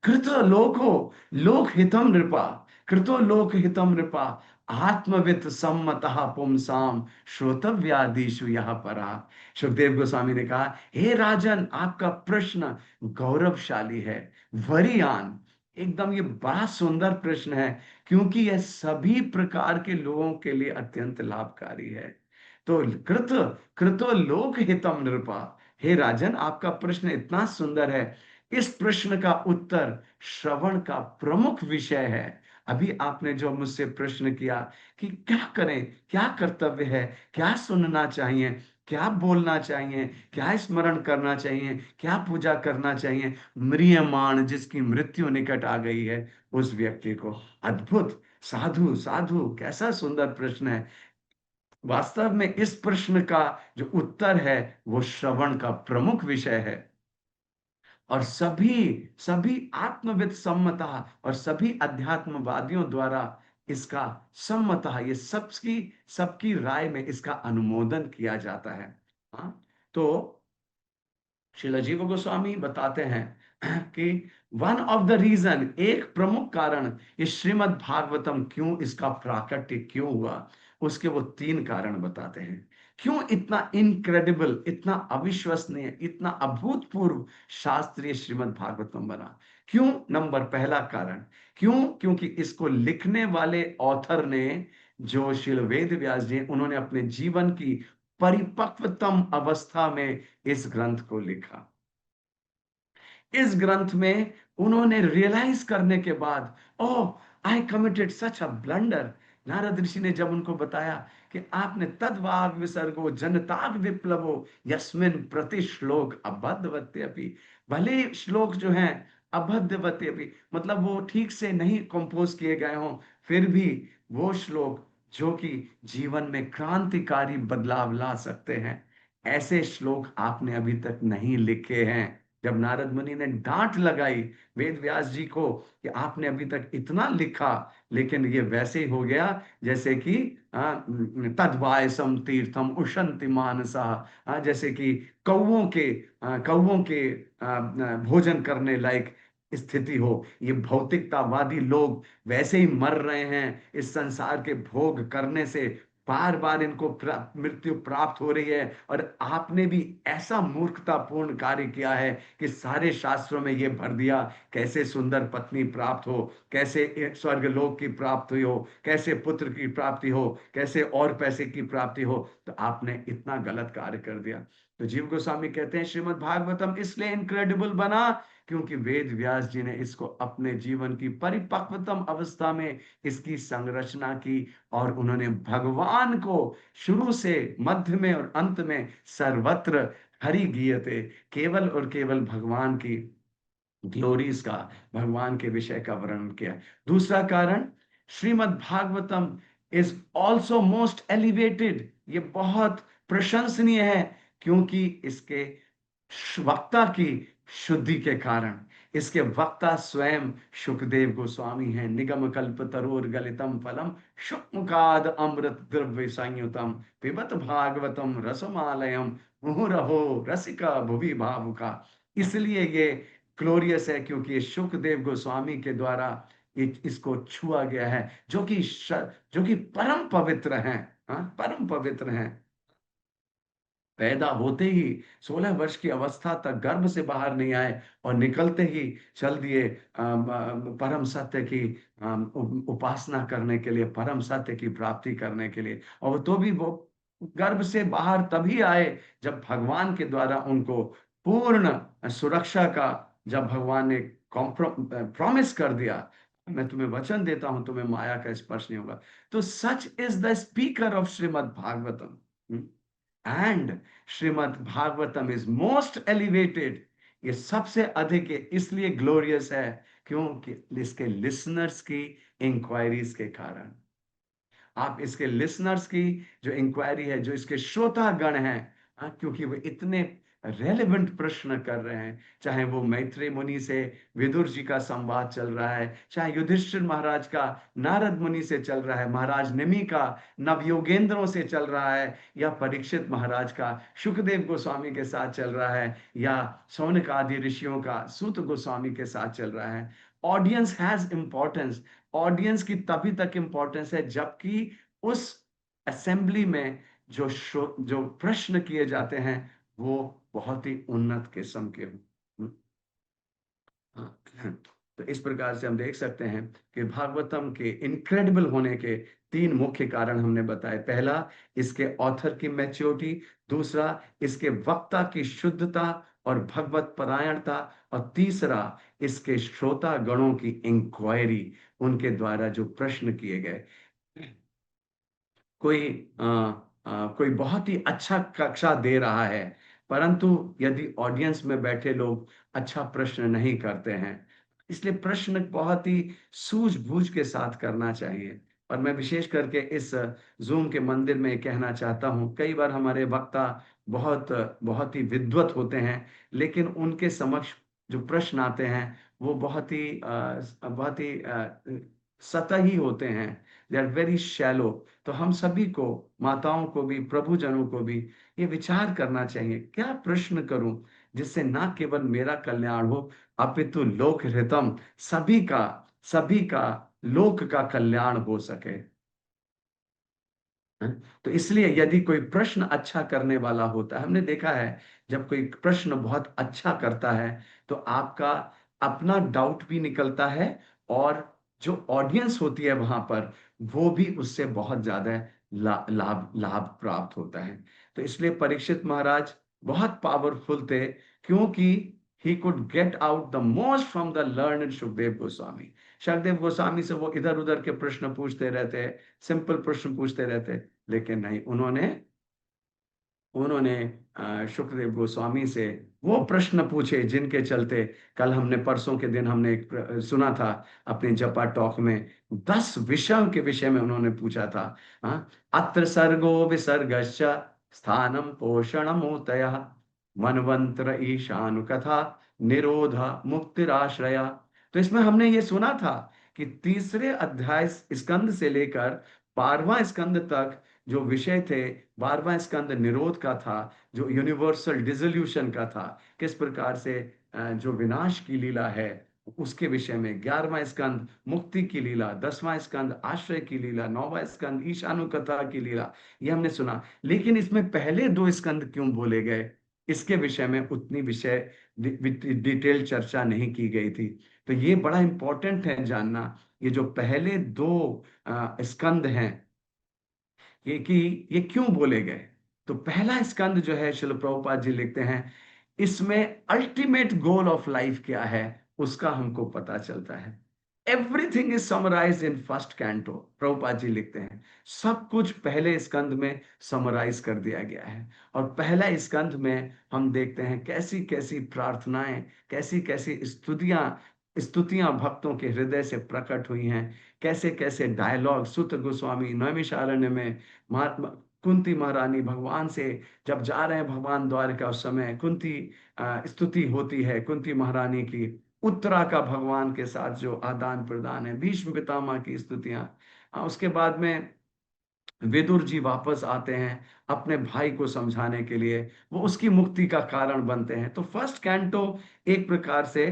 कृतो लोको लोक हितम नृपा, कृतो लोक हितम नृपा, आत्मवित सम्मतः पुंसाम श्रोतव्यादिषु यह परा। सुखदेव गोस्वामी ने कहा, हे राजन, आपका प्रश्न गौरवशाली है, वरीयान, एकदम ये बड़ा सुंदर प्रश्न है, क्योंकि यह सभी प्रकार के लोगों के लिए अत्यंत लाभकारी है। तो कृत कृतो लोक हितम नृपा, हे राजन, आपका प्रश्न इतना सुंदर है, इस प्रश्न का उत्तर श्रवण का प्रमुख विषय है। अभी आपने जो मुझसे प्रश्न किया कि क्या करें, क्या कर्तव्य है, क्या सुनना चाहिए, क्या बोलना चाहिए, क्या स्मरण करना चाहिए, क्या पूजा करना चाहिए, म्रियमाण जिसकी मृत्यु निकट आ गई है उस व्यक्ति को, अद्भुत, साधु साधु, कैसा सुंदर प्रश्न है। वास्तव में इस प्रश्न का जो उत्तर है वो श्रवण का प्रमुख विषय है। और सभी सभी आत्मविद सम्मता, और सभी अध्यात्मवादियों द्वारा इसका सम्मता, ये सबकी सबकी राय में इसका अनुमोदन किया जाता है। हाँ, तो श्रील जीव गोस्वामी बताते हैं कि वन ऑफ द रीजन, एक प्रमुख कारण इस श्रीमद् भागवतम क्यों इसका प्राकट्य क्यों हुआ, उसके वो तीन कारण बताते हैं। क्यों इतना इनक्रेडिबल, इतना अविश्वसनीय, इतना अभूतपूर्व शास्त्रीय श्रीमद् भागवतम बना? क्यों? नंबर पहला कारण, क्यों? क्योंकि इसको लिखने वाले ऑथर ने, जो श्रील वेद व्यास जी, उन्होंने अपने जीवन की परिपक्वतम अवस्था में इस ग्रंथ को लिखा। इस ग्रंथ में उन्होंने रियलाइज करने के बाद, oh I committed such a blunder. Narada ऋषि ने जब उनको बताया कि आपने तद्वाग विसर्गो जनताग विप्लवो यस्मिन प्रति श्लोक अबद्धवत्यपि, भले ही श्लोक जो हैं अबद्धवत्यपि, मतलब वो ठीक से नहीं कंपोज किए गए हों, फिर भी वो श्लोक जो कि जीवन में क्रांतिकारी बदलाव ला सकते हैं, ऐसे श्लोक आपने अभी तक नहीं लिखे हैं। जब नारद मुनि ने डांट लगाई वेद व्यास जी को कि आपने अभी तक इतना लिखा, लेकिन ये वैसे ही हो गया जैसे कि तद्वायसम तीर्थम उशंति मानसा, जैसे कि कौवों के भोजन करने लायक स्थिति हो। ये भौतिकतावादी लोग वैसे ही मर रहे हैं इस संसार के भोग करने से, बार बार इनको मृत्यु प्राप्त हो रही है, और आपने भी ऐसा मूर्खतापूर्ण कार्य किया है कि सारे शास्त्रों में ये भर दिया कैसे सुंदर पत्नी प्राप्त हो, कैसे स्वर्ग लोक की प्राप्ति हो, कैसे पुत्र की प्राप्ति हो, कैसे और पैसे की प्राप्ति हो। तो आपने इतना गलत कार्य कर दिया। तो जीव गोस्वामी कहते हैं श्रीमद् भागवतम इसलिए इनक्रेडिबल बना क्योंकि वेद व्यास जी ने इसको अपने जीवन की परिपक्वतम अवस्था में इसकी संरचना की, और उन्होंने भगवान को शुरू से, मध्य में और अंत में सर्वत्र हरि गीयते, केवल और केवल भगवान की ग्लोरीज का, भगवान के विषय का वर्णन किया। दूसरा कारण, Shrimad Bhagavatam is also most elevated, ये बहुत प्रशंसनीय है क्योंकि इसके वक्ता की शुद्धि के कारण। इसके वक्ता स्वयं सुखदेव गोस्वामी हैं। निगम कल्प तरोर गलितम फलम शुक्मुखाद अमृत द्रव्य संयुतम पिबत भागवतम रसमालयम मुहुरहो रसिका भुवि भावुका। इसलिए ये ग्लोरियस है क्योंकि ये सुखदेव गोस्वामी के द्वारा इसको छुआ गया है, जो कि परम पवित्र हैं। हाँ, परम पवित्र हैं। पैदा होते ही 16 वर्ष की अवस्था तक गर्भ से बाहर नहीं आए, और निकलते ही चल दिए परम सत्य की उपासना करने के लिए, परम सत्य की प्राप्ति करने के लिए। और तो भी वो गर्भ से बाहर तभी आए जब भगवान के द्वारा उनको पूर्ण सुरक्षा का, जब भगवान ने प्रॉमिस कर दिया, मैं तुम्हें वचन देता हूं, तुम्हें माया का स्पर्श नहीं होगा। तो such is the speaker of Shrimad Bhagavatam, and Shrimad Bhagavatam is most elevated. ये सबसे अधिक है, इसलिए ग्लोरियस है क्योंकि इसके लिसनर्स की इंक्वायरीज के कारण। आप इसके लिसनर्स की जो इंक्वायरी है, जो इसके श्रोता गण हैं, क्योंकि वो इतने रेलेवेंट प्रश्न कर रहे हैं, चाहे वो मैत्रेय मुनि से विदुर जी का संवाद चल रहा है, चाहे युधिष्ठिर महाराज का नारद मुनि से चल रहा है, महाराज निमि का नवयोगेंद्रों से चल रहा है, या परीक्षित महाराज का सुखदेव गोस्वामी के साथ चल रहा है, या सौनक आदि ऋषियों का सूत गोस्वामी के साथ चल रहा है। Audience has importance. ऑडियंस की तभी तक इंपॉर्टेंस है जबकि उस असेंबली में जो प्रश्न किए जाते हैं वो बहुत ही उन्नत किस्म के हों। हाँ, तो इस प्रकार से हम देख सकते हैं कि भागवतम के इनक्रेडिबल होने के तीन मुख्य कारण हमने बताए। पहला, इसके ऑथर की मैच्योरिटी। दूसरा, इसके वक्ता की शुद्धता और भगवत परायणता। और तीसरा, इसके श्रोता गणों की इंक्वायरी, उनके द्वारा जो प्रश्न किए गए। कोई कोई बहुत ही अच्छा कक्षा दे रहा है, परंतु यदि ऑडियंस में बैठे लोग अच्छा प्रश्न नहीं करते हैं, इसलिए प्रश्न बहुत ही सूझबूझ के साथ करना चाहिए। और मैं विशेष करके इस जूम के मंदिर में कहना चाहता हूँ, कई बार हमारे वक्ता बहुत बहुत ही विद्वत होते हैं, लेकिन उनके समक्ष जो प्रश्न आते हैं वो बहुत ही सतही होते हैं, दे आर वेरी शैलो। तो हम सभी को, माताओं को भी, प्रभुजनों को भी ये विचार करना चाहिए, क्या प्रश्न करूं जिससे ना केवल मेरा कल्याण हो अपितु लोक हितम, सभी का लोक का कल्याण हो सके। हैं? तो इसलिए यदि कोई प्रश्न अच्छा करने वाला होता है, हमने देखा है जब कोई प्रश्न बहुत अच्छा करता है तो आपका अपना डाउट भी निकलता है, और जो ऑडियंस होती है वहां पर, वो भी उससे बहुत ज्यादा लाभ लाभ प्राप्त होता है। तो इसलिए परीक्षित महाराज बहुत पावरफुल थे, क्योंकि he could get out the most from the learned Sukhdev Goswami. Sukhdev Goswami से वो इधर उधर के प्रश्न पूछते रहते, सिंपल प्रश्न पूछते रहते, लेकिन नहीं, उन्होंने उन्होंने सुखदेव गोस्वामी से वो प्रश्न पूछे जिनके चलते, कल हमने, परसों के दिन हमने एक सुना था अपने जपा टॉक में, 10 विषयों के विषय में उन्होंने पूछा था। अत्र सर्गो विसर्गश्च स्थानम पोषणमूतयः मनवंतर ईशानु कथा निरोध मुक्तिराश्रया। तो इसमें हमने ये सुना था कि तीसरे अध्याय स्कंद से लेकर 12वां स्कंद तक जो विषय थे, 12वां स्कंद निरोध का था, जो यूनिवर्सल डिसोल्यूशन का था, किस प्रकार से जो विनाश की लीला है उसके विषय में, 11वां स्कंद मुक्ति की लीला, 10वां स्कंद आश्रय की लीला, 9वां स्कंद ईशानु कथा की लीला, ये हमने सुना। लेकिन इसमें पहले 2 स्कंद क्यों बोले गए, इसके विषय में उतनी विषय डिटेल चर्चा नहीं की गई थी। तो ये बड़ा इंपॉर्टेंट है जानना, ये जो पहले 2 स्कंद हैं, ये कि ये क्यों बोले गए। तो पहला स्कंद जो है, शिल प्रभुपाद जी लिखते हैं, इसमें अल्टीमेट गोल ऑफ लाइफ क्या है उसका हमको पता चलता है। Everything is summarise in first canto, Prabhupada ji लिखते हैं, सब कुछ पहले स्कंद में समराइज कर दिया गया है। और पहला स्कंद में हम देखते हैं कैसी कैसी प्रार्थनाएं, कैसी कैसी स्तुतियां स्तुतियां भक्तों के हृदय से प्रकट हुई हैं, कैसे कैसे डायलॉग सूत गोस्वामी नैमिषारण्य में, महात्मा कुंती महारानी भगवान से जब जा रहे हैं भगवान द्वारका, उस समय कुंती स्तुति होती है कुंती महारानी की, उत्तरा का भगवान के साथ जो आदान प्रदान है, भीष्म पितामह की स्तुतियां, उसके बाद में विदुर जी वापस आते हैं अपने भाई को समझाने के लिए, वो उसकी मुक्ति का कारण बनते हैं। तो फर्स्ट कैंटो एक प्रकार से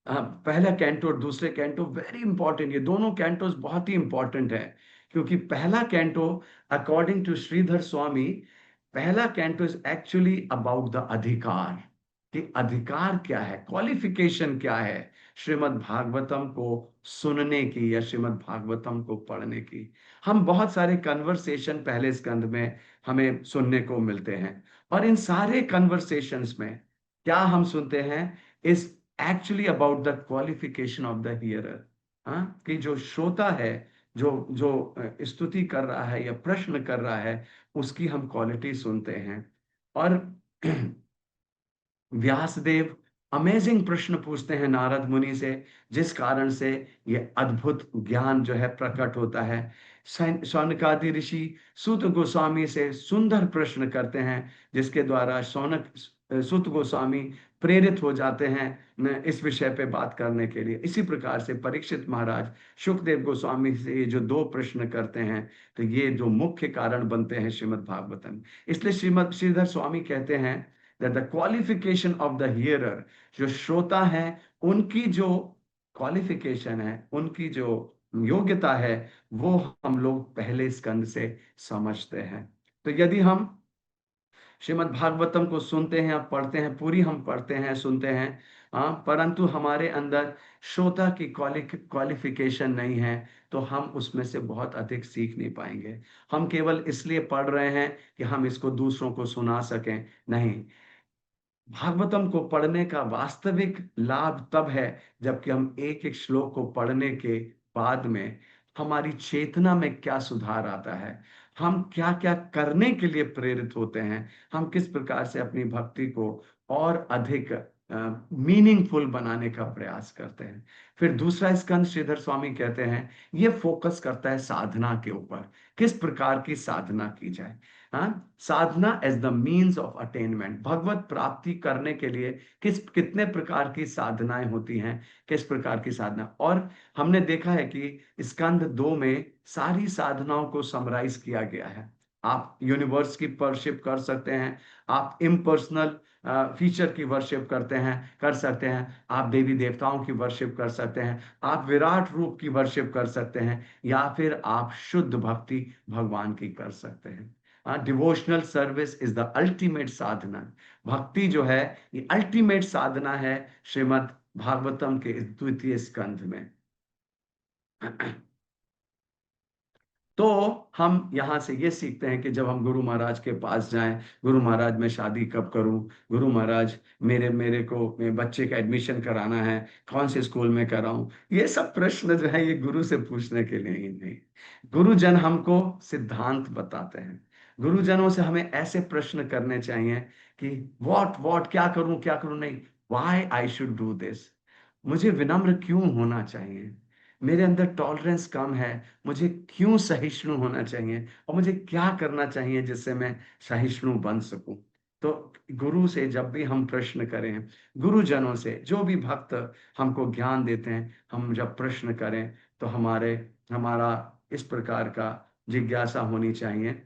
अ, पहला कैंटो और दूसरे कैंटो वेरी इंपॉर्टेंट, ये दोनों कैंटोस बहुत ही इंपॉर्टेंट है। क्योंकि पहला canto, according to Shridhar Swami, पहला canto is actually about the अधिकार, कि अधिकार क्या है, क्वालिफिकेशन क्या है श्रीमद् भागवतम को सुनने की या श्रीमद् भागवतम को पढ़ने की। हम बहुत सारे कन्वर्सेशन पहले स्कंद में हमें सुनने को मिलते हैं, और इन सारे कन्वर्सेशंस में क्या हम सुनते हैं, इस actually about the qualification of the hearer. हाँ, कि जो श्रोता है, जो जो स्तुति कर रहा है या प्रश्न कर रहा है, उसकी हम क्वालिटी सुनते हैं। और व्यासदेव अमेजिंग प्रश्न पूछते हैं नारद मुनि से, जिस कारण से ये अद्भुत ज्ञान जो है प्रकट होता है। शौनकादि ऋषि सूत गोस्वामी से सुंदर प्रश्न करते हैं, जिसके द्वारा शौनक सूत गोस्वामी प्रेरित हो जाते हैं इस विषय पे बात करने के लिए। इसी प्रकार से परीक्षित महाराज सुखदेव गोस्वामी से ये जो 2 प्रश्न करते हैं, तो ये जो मुख्य कारण बनते हैं श्रीमद् भागवतम। इसलिए श्रीमद श्रीधर स्वामी कहते हैं that the qualification of the hearer, जो श्रोता है उनकी जो क्वालिफिकेशन है, उनकी जो योग्यता है, वो हम लोग पहले स्कंद से समझते हैं। तो यदि हम श्रीमद् भागवतम को सुनते हैं, पढ़ते हैं, पूरी हम पढ़ते हैं, सुनते हैं, हाँ, परंतु हमारे अंदर श्रोता की क्वालिफिकेशन नहीं है, तो हम उसमें से बहुत अधिक सीख नहीं पाएंगे। हम केवल इसलिए पढ़ रहे हैं कि हम इसको दूसरों को सुना सकें, नहीं। भागवतम को पढ़ने का वास्तविक लाभ तब है जबकि हम एक एक श्लोक को पढ़ने के बाद में हमारी चेतना में क्या सुधार आता है, हम क्या क्या करने के लिए प्रेरित होते हैं, हम किस प्रकार से अपनी भक्ति को और अधिक मीनिंगफुल बनाने का प्रयास करते हैं। फिर दूसरा स्कंद श्रीधर स्वामी कहते हैं ये फोकस करता है साधना के ऊपर, किस प्रकार की साधना की जाए। हाँ, sadhana as the means of attainment, भगवत प्राप्ति करने के लिए कितने प्रकार की साधनाएं होती हैं, किस प्रकार की साधना। और हमने देखा है कि स्कंद 2 में सारी साधनाओं को समराइज किया गया है। आप यूनिवर्स की वर्शिप कर सकते हैं, आप इम्पर्सनल फीचर की वर्शिप करते हैं, कर सकते हैं, आप देवी देवताओं की वर्शिप कर सकते हैं, आप विराट रूप की वर्शिप कर सकते हैं, या फिर आप शुद्ध भक्ति भगवान की कर सकते हैं। Devotional service is the ultimate sadhana. भक्ति जो है ये अल्टीमेट साधना है श्रीमद् भागवतम के इस द्वितीय स्कंध में। तो हम यहां से ये सीखते हैं कि जब हम गुरु महाराज के पास जाएं, गुरु महाराज मैं शादी कब करूं, गुरु महाराज मेरे मेरे बच्चे का एडमिशन कराना है, कौन से स्कूल में कराऊं, ये सब प्रश्न जो है ये गुरु से पूछने के लिए ही नहीं। गुरुजन हमको सिद्धांत बताते हैं। गुरुजनों से हमें ऐसे प्रश्न करने चाहिए कि व्हाट क्या करूं क्या करूं, नहीं, why I should do this, मुझे विनम्र क्यों होना चाहिए, मेरे अंदर टॉलरेंस कम है, मुझे क्यों सहिष्णु होना चाहिए, और मुझे क्या करना चाहिए जिससे मैं सहिष्णु बन सकूं। तो गुरु से जब भी हम प्रश्न करें, गुरुजनों से जो भी भक्त हमको ज्ञान देते हैं, हम जब प्रश्न करें तो हमारा इस प्रकार का जिज्ञासा होनी चाहिए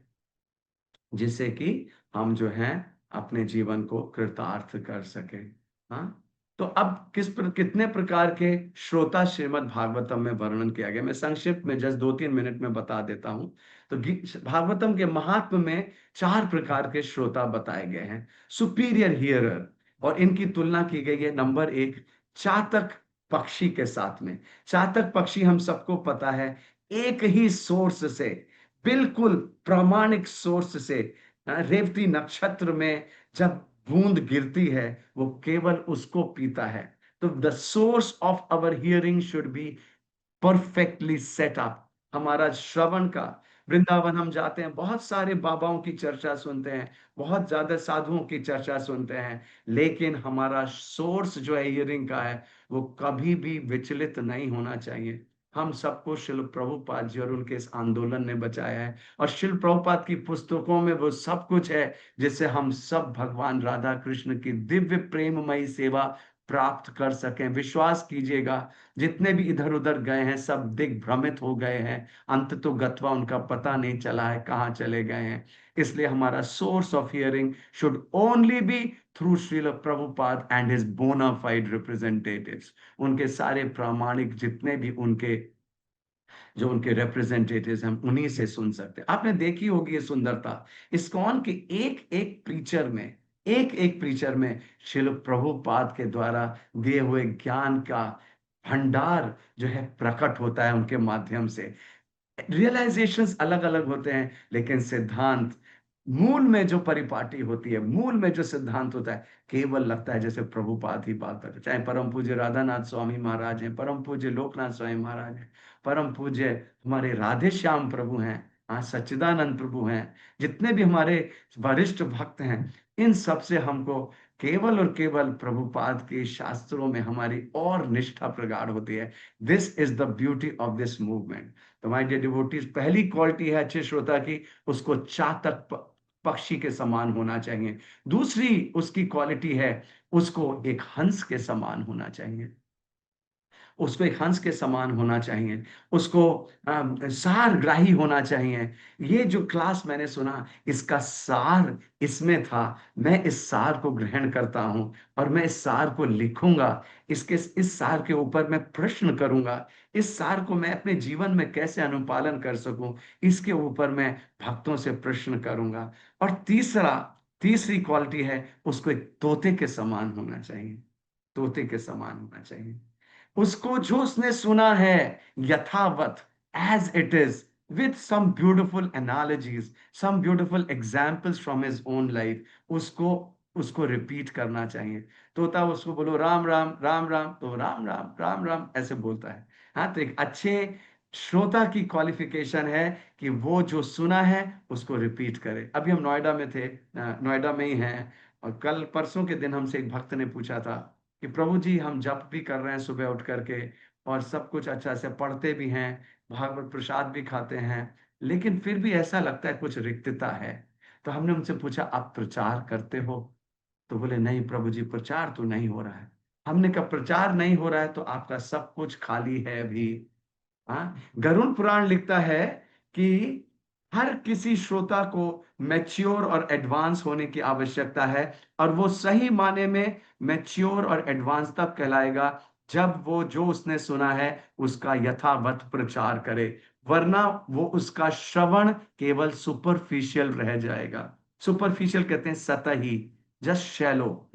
जिससे कि हम जो है अपने जीवन को कृतार्थ कर सकें। हाँ, तो अब कितने प्रकार के श्रोता श्रीमद् भागवतम में वर्णन किया गया, मैं संक्षिप्त में जस्ट 2-3 मिनट में बता देता हूं। तो भागवतम के महात्म में 4 प्रकार के श्रोता बताए गए हैं। सुपीरियर हियरर, और इनकी तुलना की गई है नंबर 1 चातक पक्षी के साथ में। चातक पक्षी हम सबको पता है, एक ही सोर्स से, बिल्कुल प्रामाणिक सोर्स से, रेवती नक्षत्र में जब बूंद गिरती है वो केवल उसको पीता है। तो the source of our hearing should be perfectly set up. हमारा श्रवण का, वृंदावन हम जाते हैं, बहुत सारे बाबाओं की चर्चा सुनते हैं, बहुत ज्यादा साधुओं की चर्चा सुनते हैं, लेकिन हमारा सोर्स जो है हियरिंग का है वो कभी भी विचलित नहीं होना चाहिए। हम सबको शिल प्रभुपाद जी और उनके इस आंदोलन ने बचाया है, और शिल प्रभुपाद की पुस्तकों में वो सब कुछ है जिससे हम सब भगवान राधा कृष्ण की दिव्य प्रेममयी सेवा प्राप्त कर सकें। विश्वास कीजिएगा, जितने भी इधर उधर गए हैं सब दिग्भ्रमित हो गए हैं, अंत तो गत्वा उनका पता नहीं चला है कहाँ चले गए हैं। इसलिए हमारा source of hearing should only be through Srila Prabhupada and his bona fide representatives. उनके सारे प्रामाणिक जितने भी उनके जो उनके रिप्रेजेंटेटिव्स हम उन्हीं से सुन सकते हैं। आपने देखी होगी ये सुंदरता, इस्कॉन के एक एक प्रीचर में शिल प्रभुपाद के द्वारा दिए हुए ज्ञान का भंडार जो है प्रकट होता है उनके माध्यम से। रियलाइजेशंस अलग अलग होते हैं, लेकिन सिद्धांत, मूल में जो परिपाटी होती है, मूल में जो सिद्धांत होता है, केवल लगता है जैसे प्रभुपाद ही बात करते हैं। चाहे परम पूज्य राधानाथ स्वामी महाराज हैं, परम पूज्य लोकनाथ स्वामी महाराज हैं, परम पूज्य हमारे राधे श्याम प्रभु हैं, हाँ सच्चिदानंद प्रभु हैं, जितने भी हमारे वरिष्ठ भक्त हैं, इन सब से हमको केवल और केवल प्रभुपाद के शास्त्रों में हमारी और निष्ठा प्रगाढ़ होती है। This is the beauty of this movement. तो माय डियर डिवोटीज, पहली क्वालिटी है अच्छे श्रोता की, उसको चातक पक्षी के समान होना चाहिए। दूसरी उसकी क्वालिटी है, उसको एक हंस के समान होना चाहिए, उसको एक हंस के समान होना चाहिए, उसको सारग्राही होना चाहिए। ये जो क्लास मैंने सुना, इसका सार इसमें था, मैं इस सार को ग्रहण करता हूं और मैं इस सार को लिखूंगा, इस सार के ऊपर मैं प्रश्न करूंगा, इस सार को मैं अपने जीवन में कैसे अनुपालन कर सकूं, इसके ऊपर मैं भक्तों से प्रश्न करूंगा। और तीसरी क्वालिटी है, उसको एक तोते के समान होना चाहिए, तोते के समान होना चाहिए। उसको जो उसने सुना है यथावत, as it is, with some beautiful analogies, some beautiful examples from his own life, उसको उसको रिपीट करना चाहिए। तोता उसको बोलो राम राम राम राम, तो राम राम राम राम ऐसे बोलता है। हाँ, तो एक अच्छे श्रोता की क्वालिफिकेशन है कि वो जो सुना है उसको रिपीट करे। अभी हम नोएडा में थे, नोएडा में ही हैं, और कल परसों के दिन हमसे एक भक्त ने पूछा था कि प्रभु जी, हम जप भी कर रहे हैं सुबह उठ करके, और सब कुछ अच्छा से पढ़ते भी हैं, भागवत प्रसाद भी खाते हैं, लेकिन फिर भी ऐसा लगता है कुछ रिक्तता है। तो हमने उनसे पूछा, आप प्रचार करते हो? तो बोले, नहीं प्रभु जी, प्रचार तो नहीं हो रहा है। हमने कहा, प्रचार नहीं हो रहा है तो आपका सब कुछ खाली है अभी। हाँ, गरुड़ पुराण लिखता है कि हर किसी श्रोता को मैच्योर और एडवांस होने की आवश्यकता है, और वो सही माने में मैच्योर और एडवांस तब कहलाएगा जब वो जो उसने सुना है उसका यथावत प्रचार करे, वरना वो उसका श्रवण केवल सुपरफिशियल रह जाएगा। सुपरफिशियल कहते हैं सतही, जस्ट शैलो,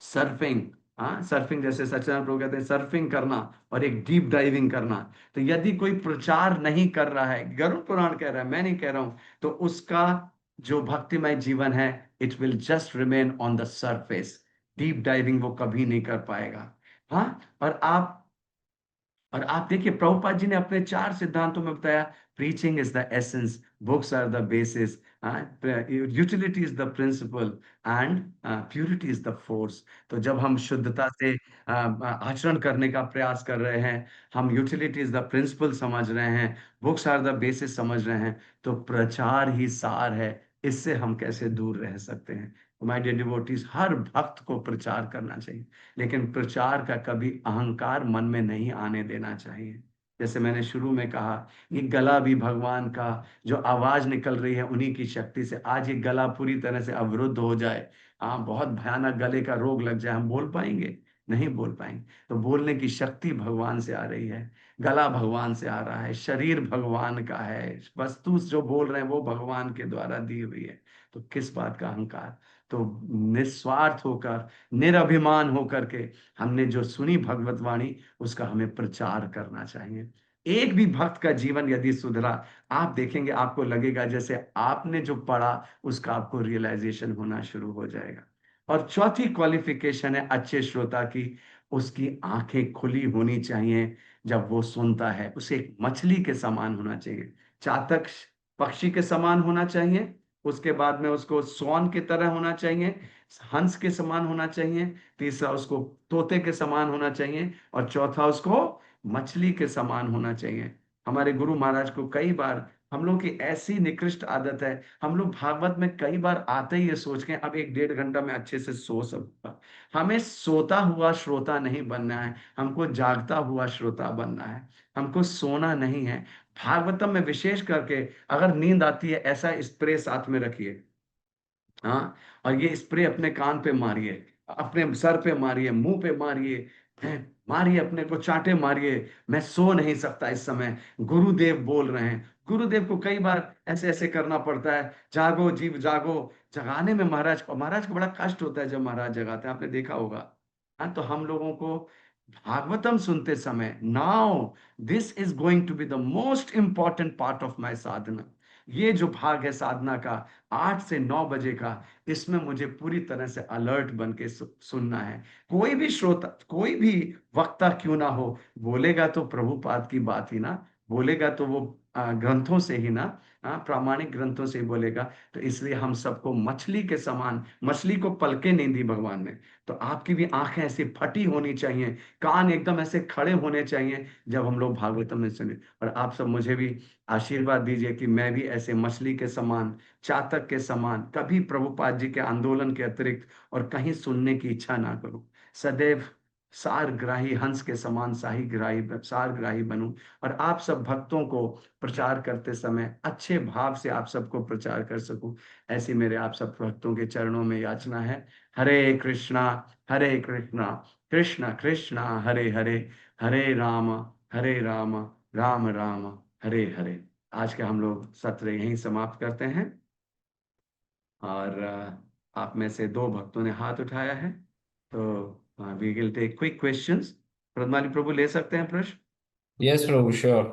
सर्फिंग। हाँ, सर्फिंग जैसे सच्चिदानंद प्रभु कहते हैं, सर्फिंग करना और एक डीप डाइविंग करना। तो यदि कोई प्रचार नहीं कर रहा है, गरुड़ पुराण कह रहा है, मैं नहीं कह रहा हूं, तो उसका जो भक्तिमय जीवन है, it will just remain on the surface. Deep diving वो कभी नहीं कर पाएगा। हाँ, और आप देखिए, प्रभुपाद जी ने अपने 4 सिद्धांतों में बताया, preaching is the essence, books are the basis, utility is the principle, and purity is the force. तो जब हम शुद्धता से आचरण करने का प्रयास कर रहे हैं, हम यूटिलिटी इज द प्रिंसिपल समझ रहे हैं, बुक्स आर द बेसिस समझ रहे हैं, तो प्रचार ही सार है। इससे हम कैसे दूर रह सकते हैं? माय डियर डिवोटीज, हर भक्त को प्रचार करना चाहिए, लेकिन प्रचार का कभी अहंकार मन में नहीं आने देना चाहिए। जैसे मैंने शुरू में कहा, ये गला भी भगवान का, जो आवाज निकल रही है उन्हीं की शक्ति से। आज ये गला पूरी तरह से अवरुद्ध हो जाए, हाँ, बहुत भयानक गले का रोग लग जाए, हम बोल पाएंगे? नहीं बोल पाएंगे। तो बोलने की शक्ति भगवान से आ रही है, गला भगवान से आ रहा है, शरीर भगवान का है, वस्तु जो बोल रहे हैं वो भगवान के द्वारा दी हुई है। तो किस बात का अहंकार? तो निस्वार्थ होकर, निरभिमान होकर के हमने जो सुनी भगवत वाणी, उसका हमें प्रचार करना चाहिए। एक भी भक्त का जीवन यदि सुधरा, आप देखेंगे, आपको लगेगा जैसे आपने जो पढ़ा उसका आपको रियलाइजेशन होना शुरू हो जाएगा। और चौथी क्वालिफिकेशन है अच्छे श्रोता की, उसकी आंखें खुली होनी चाहिए। जब वो सुनता है, उसे एक मछली के समान होना चाहिए, चातक पक्षी के समान होना चाहिए, उसके बाद में उसको स्वान की तरह होना चाहिए, हंस के समान होना चाहिए, तीसरा उसको तोते के समान होना चाहिए, और चौथा उसको मछली के समान होना चाहिए। हमारे गुरु महाराज को कई बार, हम लोग की ऐसी निकृष्ट आदत है, हम लोग भागवत में कई बार आते ही ये सोच के अब 1-1.5 घंटा में अच्छे से सो सकूंगा। हमें सोता हुआ श्रोता नहीं बनना है, हमको जागता हुआ श्रोता बनना है, हमको सोना नहीं है। भागवतम में विशेष करके, अगर नींद आती है, ऐसा स्प्रे साथ में रखिए। हाँ, और ये स्प्रे अपने कान पे मारिए, अपने सर पे मारिए, मुंह पे मारिए, हैं, मारिए, अपने को चांटे मारिए। मैं सो नहीं सकता इस समय, गुरुदेव बोल रहे हैं। गुरुदेव को कई बार ऐसे ऐसे करना पड़ता है, जागो जीव जागो। जगाने में महाराज को बड़ा कष्ट होता है जब महाराज जगाते हैं, आपने देखा होगा। हाँ, तो हम लोगों को भागवतम सुनते समय, now this is going to be the most important part of my sadhana. ये जो भाग है साधना का, 8 से 9 बजे का, इसमें मुझे पूरी तरह से अलर्ट बन के सुनना है। कोई भी श्रोता, कोई भी वक्ता क्यों ना हो, बोलेगा तो प्रभुपाद की बात ही ना, बोलेगा तो वो ग्रंथों से ही ना, प्रामाणिक ग्रंथों से ही बोलेगा। तो इसलिए हम सबको मछली के समान, मछली को पलके नहीं दी भगवान ने, तो आपकी भी आंखें ऐसी फटी होनी चाहिए, कान एकदम ऐसे खड़े होने चाहिए जब हम लोग भागवतम में सुने। और आप सब मुझे भी आशीर्वाद दीजिए कि मैं भी ऐसे मछली के समान, चातक के समान, कभी प्रभुपाद जी के आंदोलन के अतिरिक्त और कहीं सुनने की इच्छा ना करूं। सदैव सारग्राही, हंस के समान सारग्राही बनूं, और आप सब भक्तों को प्रचार करते समय अच्छे भाव से आप सबको प्रचार कर सकूं। ऐसी मेरे आप सब भक्तों के चरणों में याचना है। हरे कृष्णा, हरे कृष्णा, कृष्ण कृष्ण हरे हरे, हरे राम, हरे राम, राम राम, हरे हरे। आज का हम लोग सत्र यहीं समाप्त करते हैं। और आप में से 2 भक्तों ने हाथ उठाया है, तो we will take quick questions. Pradmali प्रभु ले सकते हैं प्रश्न? यस प्रभु, श्योर।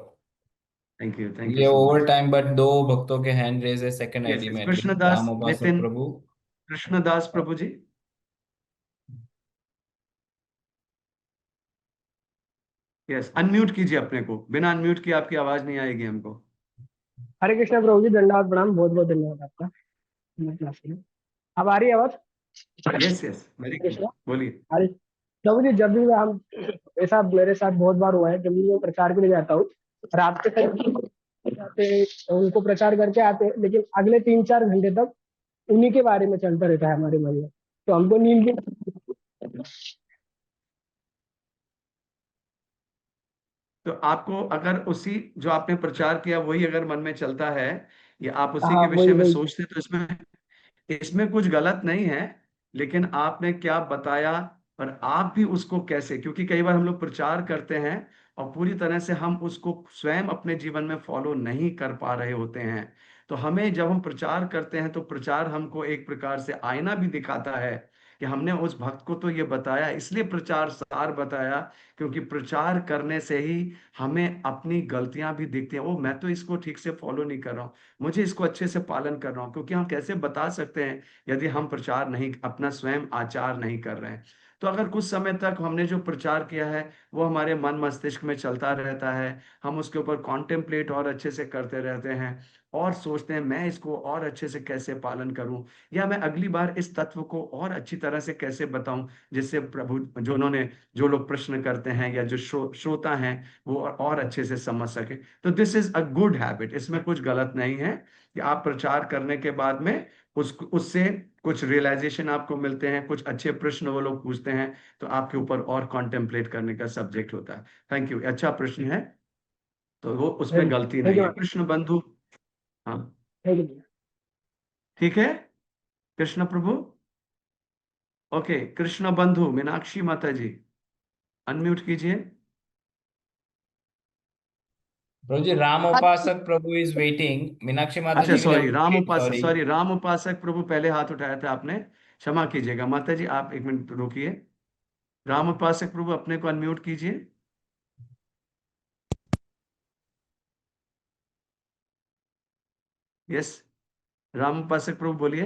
थैंक यू ये so over much. Time, but 2 भक्तों के हैंड रेज है सेकंड यस आईडी यस, में भी। कृष्णदास राम उपासक नितिन, प्रभु। कृष्णदास प्रभु जी। यस, अनम्यूट कीजिए अपने को, बिना अनम्यूट किए आपकी आवाज नहीं आएगी हमको। हरे कृष्णा प्रभु जी, दंडवत प्रणाम, बहुत बहुत धन्यवाद आपका। अब आ रही है आवाज? Yes yes, very good, Krishna. बोलिए। अरे प्रभु जी, जब भी मैं हम ऐसा मेरे साथ बहुत बार हुआ है, जब भी मैं प्रचार के लिए जाता हूँ, रात के टाइम जाते, उनको प्रचार करके आते हैं, लेकिन अगले 3-4 घंटे तक उन्हीं के बारे में चलता रहता है हमारे मन में, तो हमको नींद भी। तो आपको अगर उसी जो आपने प्रचार किया वही अगर मन में चलता है, या आप उसी हाँ, के वही विषय में वही। सोचते हैं, तो इसमें इसमें कुछ गलत नहीं है। लेकिन आपने क्या बताया, और आप भी उसको कैसे, क्योंकि कई बार हम लोग प्रचार करते हैं और पूरी तरह से हम उसको स्वयं अपने जीवन में फॉलो नहीं कर पा रहे होते हैं। तो हमें जब हम प्रचार करते हैं तो प्रचार हमको एक प्रकार से आईना भी दिखाता है कि हमने उस भक्त को तो ये बताया, इसलिए प्रचार सार बताया, क्योंकि प्रचार करने से ही हमें अपनी गलतियां भी दिखती हैं। ओ, मैं तो इसको ठीक से फॉलो नहीं कर रहा हूँ, मुझे इसको अच्छे से पालन कर रहा हूँ। क्योंकि हम कैसे बता सकते हैं यदि हम प्रचार नहीं, अपना स्वयं आचार नहीं कर रहे हैं। तो अगर कुछ समय तक हमने जो प्रचार किया है वो हमारे मन मस्तिष्क में चलता रहता है, हम उसके ऊपर कॉन्टेम्पलेट और अच्छे से करते रहते हैं और सोचते हैं मैं इसको और अच्छे से कैसे पालन करूं, या मैं अगली बार इस तत्व को और अच्छी तरह से कैसे बताऊं, जिससे प्रभु, जो लोग प्रश्न करते हैं या जो श्रोता हैं, वो और अच्छे से समझ सके। तो this is a good habit, इसमें कुछ गलत नहीं है कि आप प्रचार करने के बाद में उससे कुछ रियलाइजेशन आपको मिलते हैं, कुछ अच्छे प्रश्न वो लोग पूछते हैं, तो आपके ऊपर और कॉन्टेम्पलेट करने का सब्जेक्ट होता है। थैंक यू, अच्छा प्रश्न है, तो वो उसमें थैंक गलती थैंक नहीं यू है, मैम। कृष्ण बंधु। हाँ, थैंक यू। ठीक है, कृष्ण प्रभु। ओके, कृष्ण बंधु मीनाक्षी माता जी, अनम्यूट कीजिए। प्रभु जी, राम उपासक प्रभु इज वेटिंग, मीनाक्षी माता अच्छा जी के लिए सॉरी, राम वेट, उपासक, सॉरी। सॉरी राम उपासक प्रभु पहले हाथ उठाया था आपने, क्षमा कीजिएगा माता जी, आप एक मिनट रुकिए। राम उपासक प्रभु अपने को अनम्यूट कीजिए। यस, राम उपासक प्रभु बोलिए।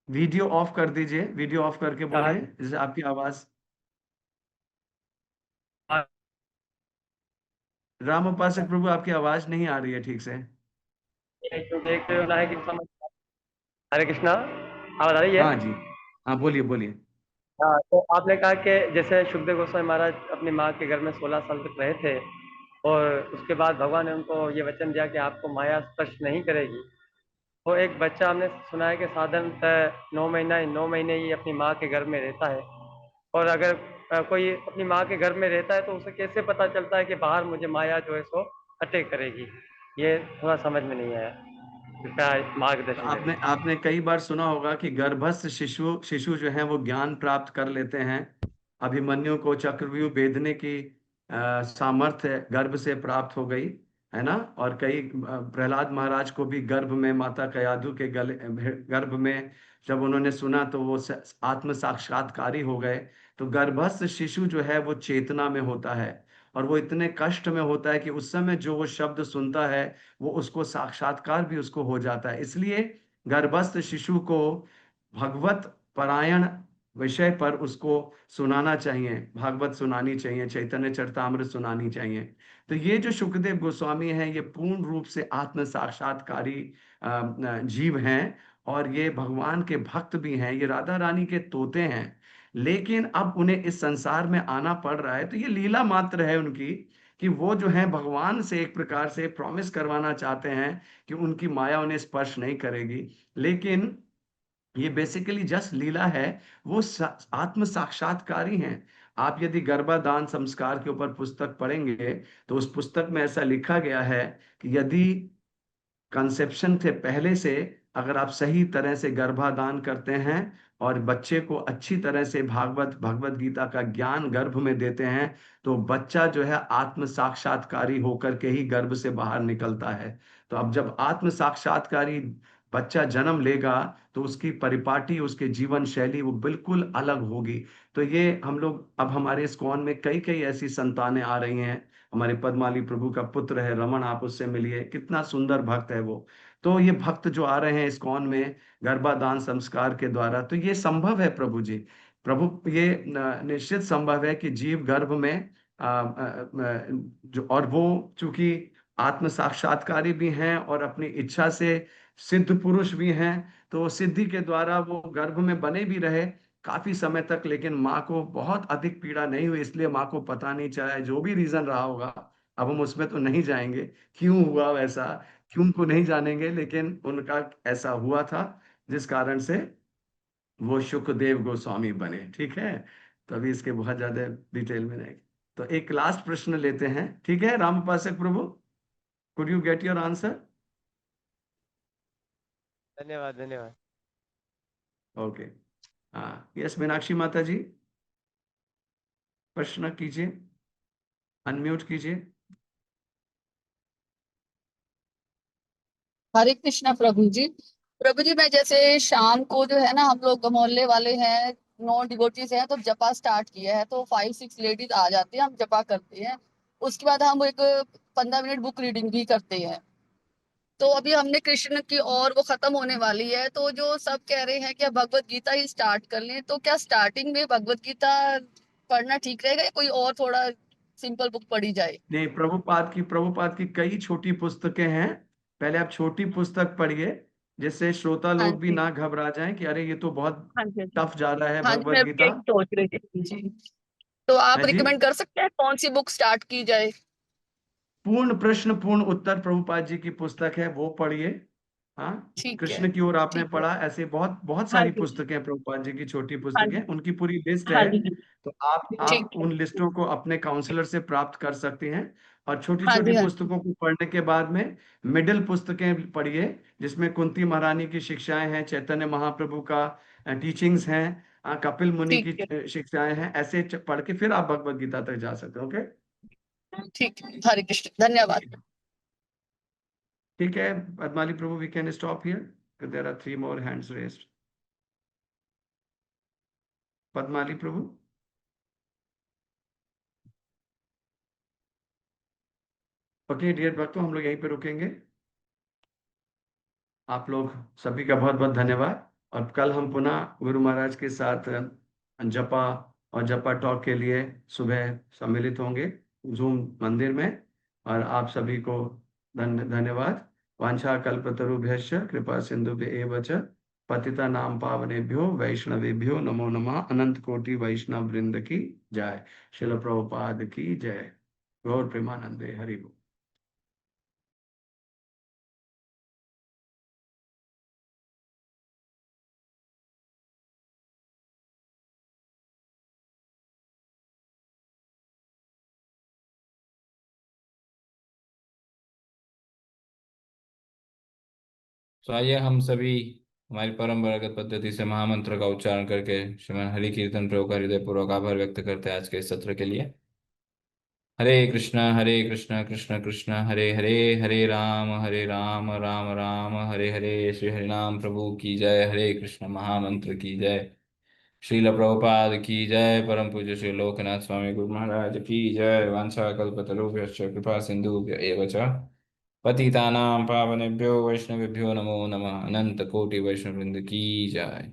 वीडियो ऑफ कर दीजिए, वीडियो ऑफ करके बोलिए, जैसे आपकी आवाज। राम उपासक प्रभु आपकी आवाज नहीं आ रही है ठीक से। एक होना है कि समझ। हरे कृष्णा, आवाज आ रही है? हाँ जी, हाँ बोलिए बोलिए। हाँ, तो आपने कहा कि जैसे सुखदेव गोस्वामी महाराज अपनी माँ के घर में 16 साल तक रहे थे, और उसके बाद भगवान ने उनको ये वचन दिया कि आपको माया स्पर्श नहीं करेगी। तो एक बच्चा, हमने सुना है कि साधारणतः 9 महीने ही अपनी माँ के घर में रहता है। और अगर कोई अपनी माँ के घर में रहता है तो उसे कैसे पता चलता है कि बाहर मुझे माया जो है सो अटैक करेगी? ये थोड़ा समझ में नहीं आया, कृपया तो मार्गदर्शन आपने करें। आपने कई बार सुना होगा कि गर्भस्थ शिशु शिशु जो है वो ज्ञान प्राप्त कर लेते हैं। अभिमन्यु को चक्रव्यूह भेदने की सामर्थ्य गर्भ से प्राप्त हो गई, है ना। और कई प्रहलाद महाराज को भी गर्भ में माता कयाधु के गले गर्भ में जब उन्होंने सुना तो वो आत्म साक्षात्कारी हो गए। तो गर्भस्थ शिशु जो है वो चेतना में होता है, और वो इतने कष्ट में होता है कि उस समय जो वो शब्द सुनता है वो उसको साक्षात्कार भी उसको हो जाता है। इसलिए गर्भस्थ शिशु को भगवत परायण विषय पर उसको सुनाना चाहिए, भागवत सुनानी चाहिए, चैतन्य चरितामृत सुनानी चाहिए। तो ये जो शुकदेव गोस्वामी हैं ये पूर्ण रूप से आत्म साक्षात्कारी जीव हैं, और ये भगवान के भक्त भी हैं, ये राधा रानी के तोते हैं। लेकिन अब उन्हें इस संसार में आना पड़ रहा है, तो ये लीला मात्र है उनकी, कि वो जो है भगवान से एक प्रकार से प्रॉमिस करवाना चाहते हैं कि उनकी माया उन्हें स्पर्श नहीं करेगी। लेकिन ये बेसिकली जस्ट लीला है, वो आत्म साक्षात्कारी हैं। आप यदि गर्भाधान संस्कार के ऊपर पुस्तक पढ़ेंगे तो उस पुस्तक में ऐसा लिखा गया है कि यदि कंसेप्शन से पहले से अगर आप सही तरह से गर्भाधान करते हैं और बच्चे को अच्छी तरह से भगवत गीता का ज्ञान गर्भ में देते हैं, तो बच्चा जो है आत्म साक्षात्कारी होकर के ही गर्भ से बाहर निकलता है। तो अब जब आत्म साक्षात्कारी बच्चा जन्म लेगा तो उसकी परिपाटी, उसके जीवन शैली वो बिल्कुल अलग होगी। तो ये हम लोग अब हमारे इस्कॉन में कई कई ऐसी संतानें आ रही हैं। हमारे पद्माली प्रभु का पुत्र है रमन, आप उससे मिलिए, कितना सुंदर भक्त है वो। तो ये भक्त जो आ रहे हैं इस्कॉन में गर्भाधान संस्कार के द्वारा, तो ये संभव है प्रभु जी। प्रभु ये निश्चित संभव है कि जीव गर्भ में जो, और वो चूंकि आत्म साक्षात्कारी भी हैं और अपनी इच्छा से सिद्ध पुरुष भी हैं। तो सिद्धि के द्वारा वो गर्भ में बने भी रहे काफी समय तक, लेकिन माँ को बहुत अधिक पीड़ा नहीं हुई, इसलिए माँ को पता नहीं चला, जो भी रीजन रहा होगा। अब हम उसमें तो नहीं जाएंगे क्यों हुआ वैसा, क्यों को नहीं जानेंगे, लेकिन उनका ऐसा हुआ था जिस कारण से वो सुखदेव गोस्वामी बने। ठीक है, तो अभी इसके बहुत ज्यादा डिटेल में नहीं। तो एक लास्ट प्रश्न लेते हैं, ठीक है राम उपासक प्रभु, could you get your answer? धन्यवाद धन्यवाद। ओके, हाँ यस मीनाक्षी माता जी, प्रश्न कीजिए, अनम्यूट कीजिए। हरे कृष्णा प्रभु जी। प्रभु जी, मैं जैसे शाम को जो है ना, हम लोग मोहल्ले वाले हैं, नॉन डिवोटीज हैं, तो जपा स्टार्ट किया है, तो 5-6 लेडीज आ जाती हैं, हम जपा करते हैं। उसके बाद हम एक 15 मिनट बुक रीडिंग भी करते हैं। तो अभी हमने कृष्ण की, और वो खत्म होने वाली है, तो जो सब कह रहे हैं कि अब भगवत गीता ही स्टार्ट कर लें, तो क्या स्टार्टिंग में भगवत गीता पढ़ना ठीक रहेगा या कोई और थोड़ा सिंपल बुक पढ़ी जाए? नहीं, प्रभुपाद की कई छोटी पुस्तकें हैं, पहले आप छोटी पुस्तक पढ़िए, जिससे श्रोता हाँ लोग भी जी। ना घबरा जाएं कि अरे ये तो बहुत हाँ जी। हाँ जी। टफ जा रहा है हाँ जी, भगवत मैं भी गीता। यही सोच रही थी जी। तो आप है जी, रिकमेंड कर सकते हैं कौन सी बुक स्टार्ट की जाए? पूर्ण प्रश्न पूर्ण उत्तर प्रभुपाद जी की पुस्तक है, वो पढ़िए। हाँ, ठीक है। कृष्ण की ओर आपने ठीक है। पढ़ा, ऐसे बहुत बहुत हाँ सारी जी। पुस्तकें प्रभुपाद जी की छोटी हाँ पुस्तकें, जी। उनकी पूरी लिस्ट हाँ है। जी। तो आप ठीक है। उन लिस्टों को अपने काउंसलर से प्राप्त कर सकते हैं। और छोटी हाँ छोटी जी। हाँ जी। पुस्तकों को पढ़ने के बाद में मिडिल पुस्तकें पढ़िए, जिसमें कुंती महारानी की शिक्षाएं हैं, चैतन्य महाप्रभु का टीचिंग्स हैं, कपिल मुनि ठीक की है। शिक्षाएं हैं, ऐसे पढ़ के फिर आप भगवत गीता तक जा सकते हो। ओके, ठीक है, हरे कृष्ण, धन्यवाद। ठीक है पद्माली प्रभु, we can stop here, there are 3 more hands raised. Padmali प्रभु, ओके डियर भक्तों, हम लोग यहीं पे रुकेंगे। आप लोग सभी का बहुत बहुत धन्यवाद, और कल हम पुनः गुरु महाराज के साथ जपा और जपा टॉक के लिए सुबह सम्मिलित होंगे जूम मंदिर में। और आप सभी को धन्यवाद। वांछा कल्पतरुभ्यश्च कृपा सिंधुभ्य च पतिता नाम पावनेभ्यो वैष्णवेभ्यो नमो नमः। अनंत कोटि वैष्णव वृंद की जय। शिल प्रभुपाद की जय। गौर प्रेमानंदे हरि बोल। तो आइए हम सभी हमारी परंपरागत पद्धति से महामंत्र का उच्चारण करके श्रीमन हरि कीर्तन प्रभु का हृदय पूर्वक आभार व्यक्त करते हैं आज के इस सत्र के लिए। हरे कृष्ण कृष्ण कृष्ण हरे हरे, हरे राम राम राम हरे हरे। श्री हरिनाम प्रभु की जय। हरे कृष्ण महामंत्र की जय। श्रील प्रभुपाद की जय। परम पूज्य श्री लोकनाथ स्वामी गुरु महाराज की जय। वांछा कल्पतरुभ्यश्च कृपा सिंधुभ्य एव च पतितानां पावनेभ्यो वैष्णवेभ्यो नमो नमः। अनंत कोटि वैष्णव वृंद की जय।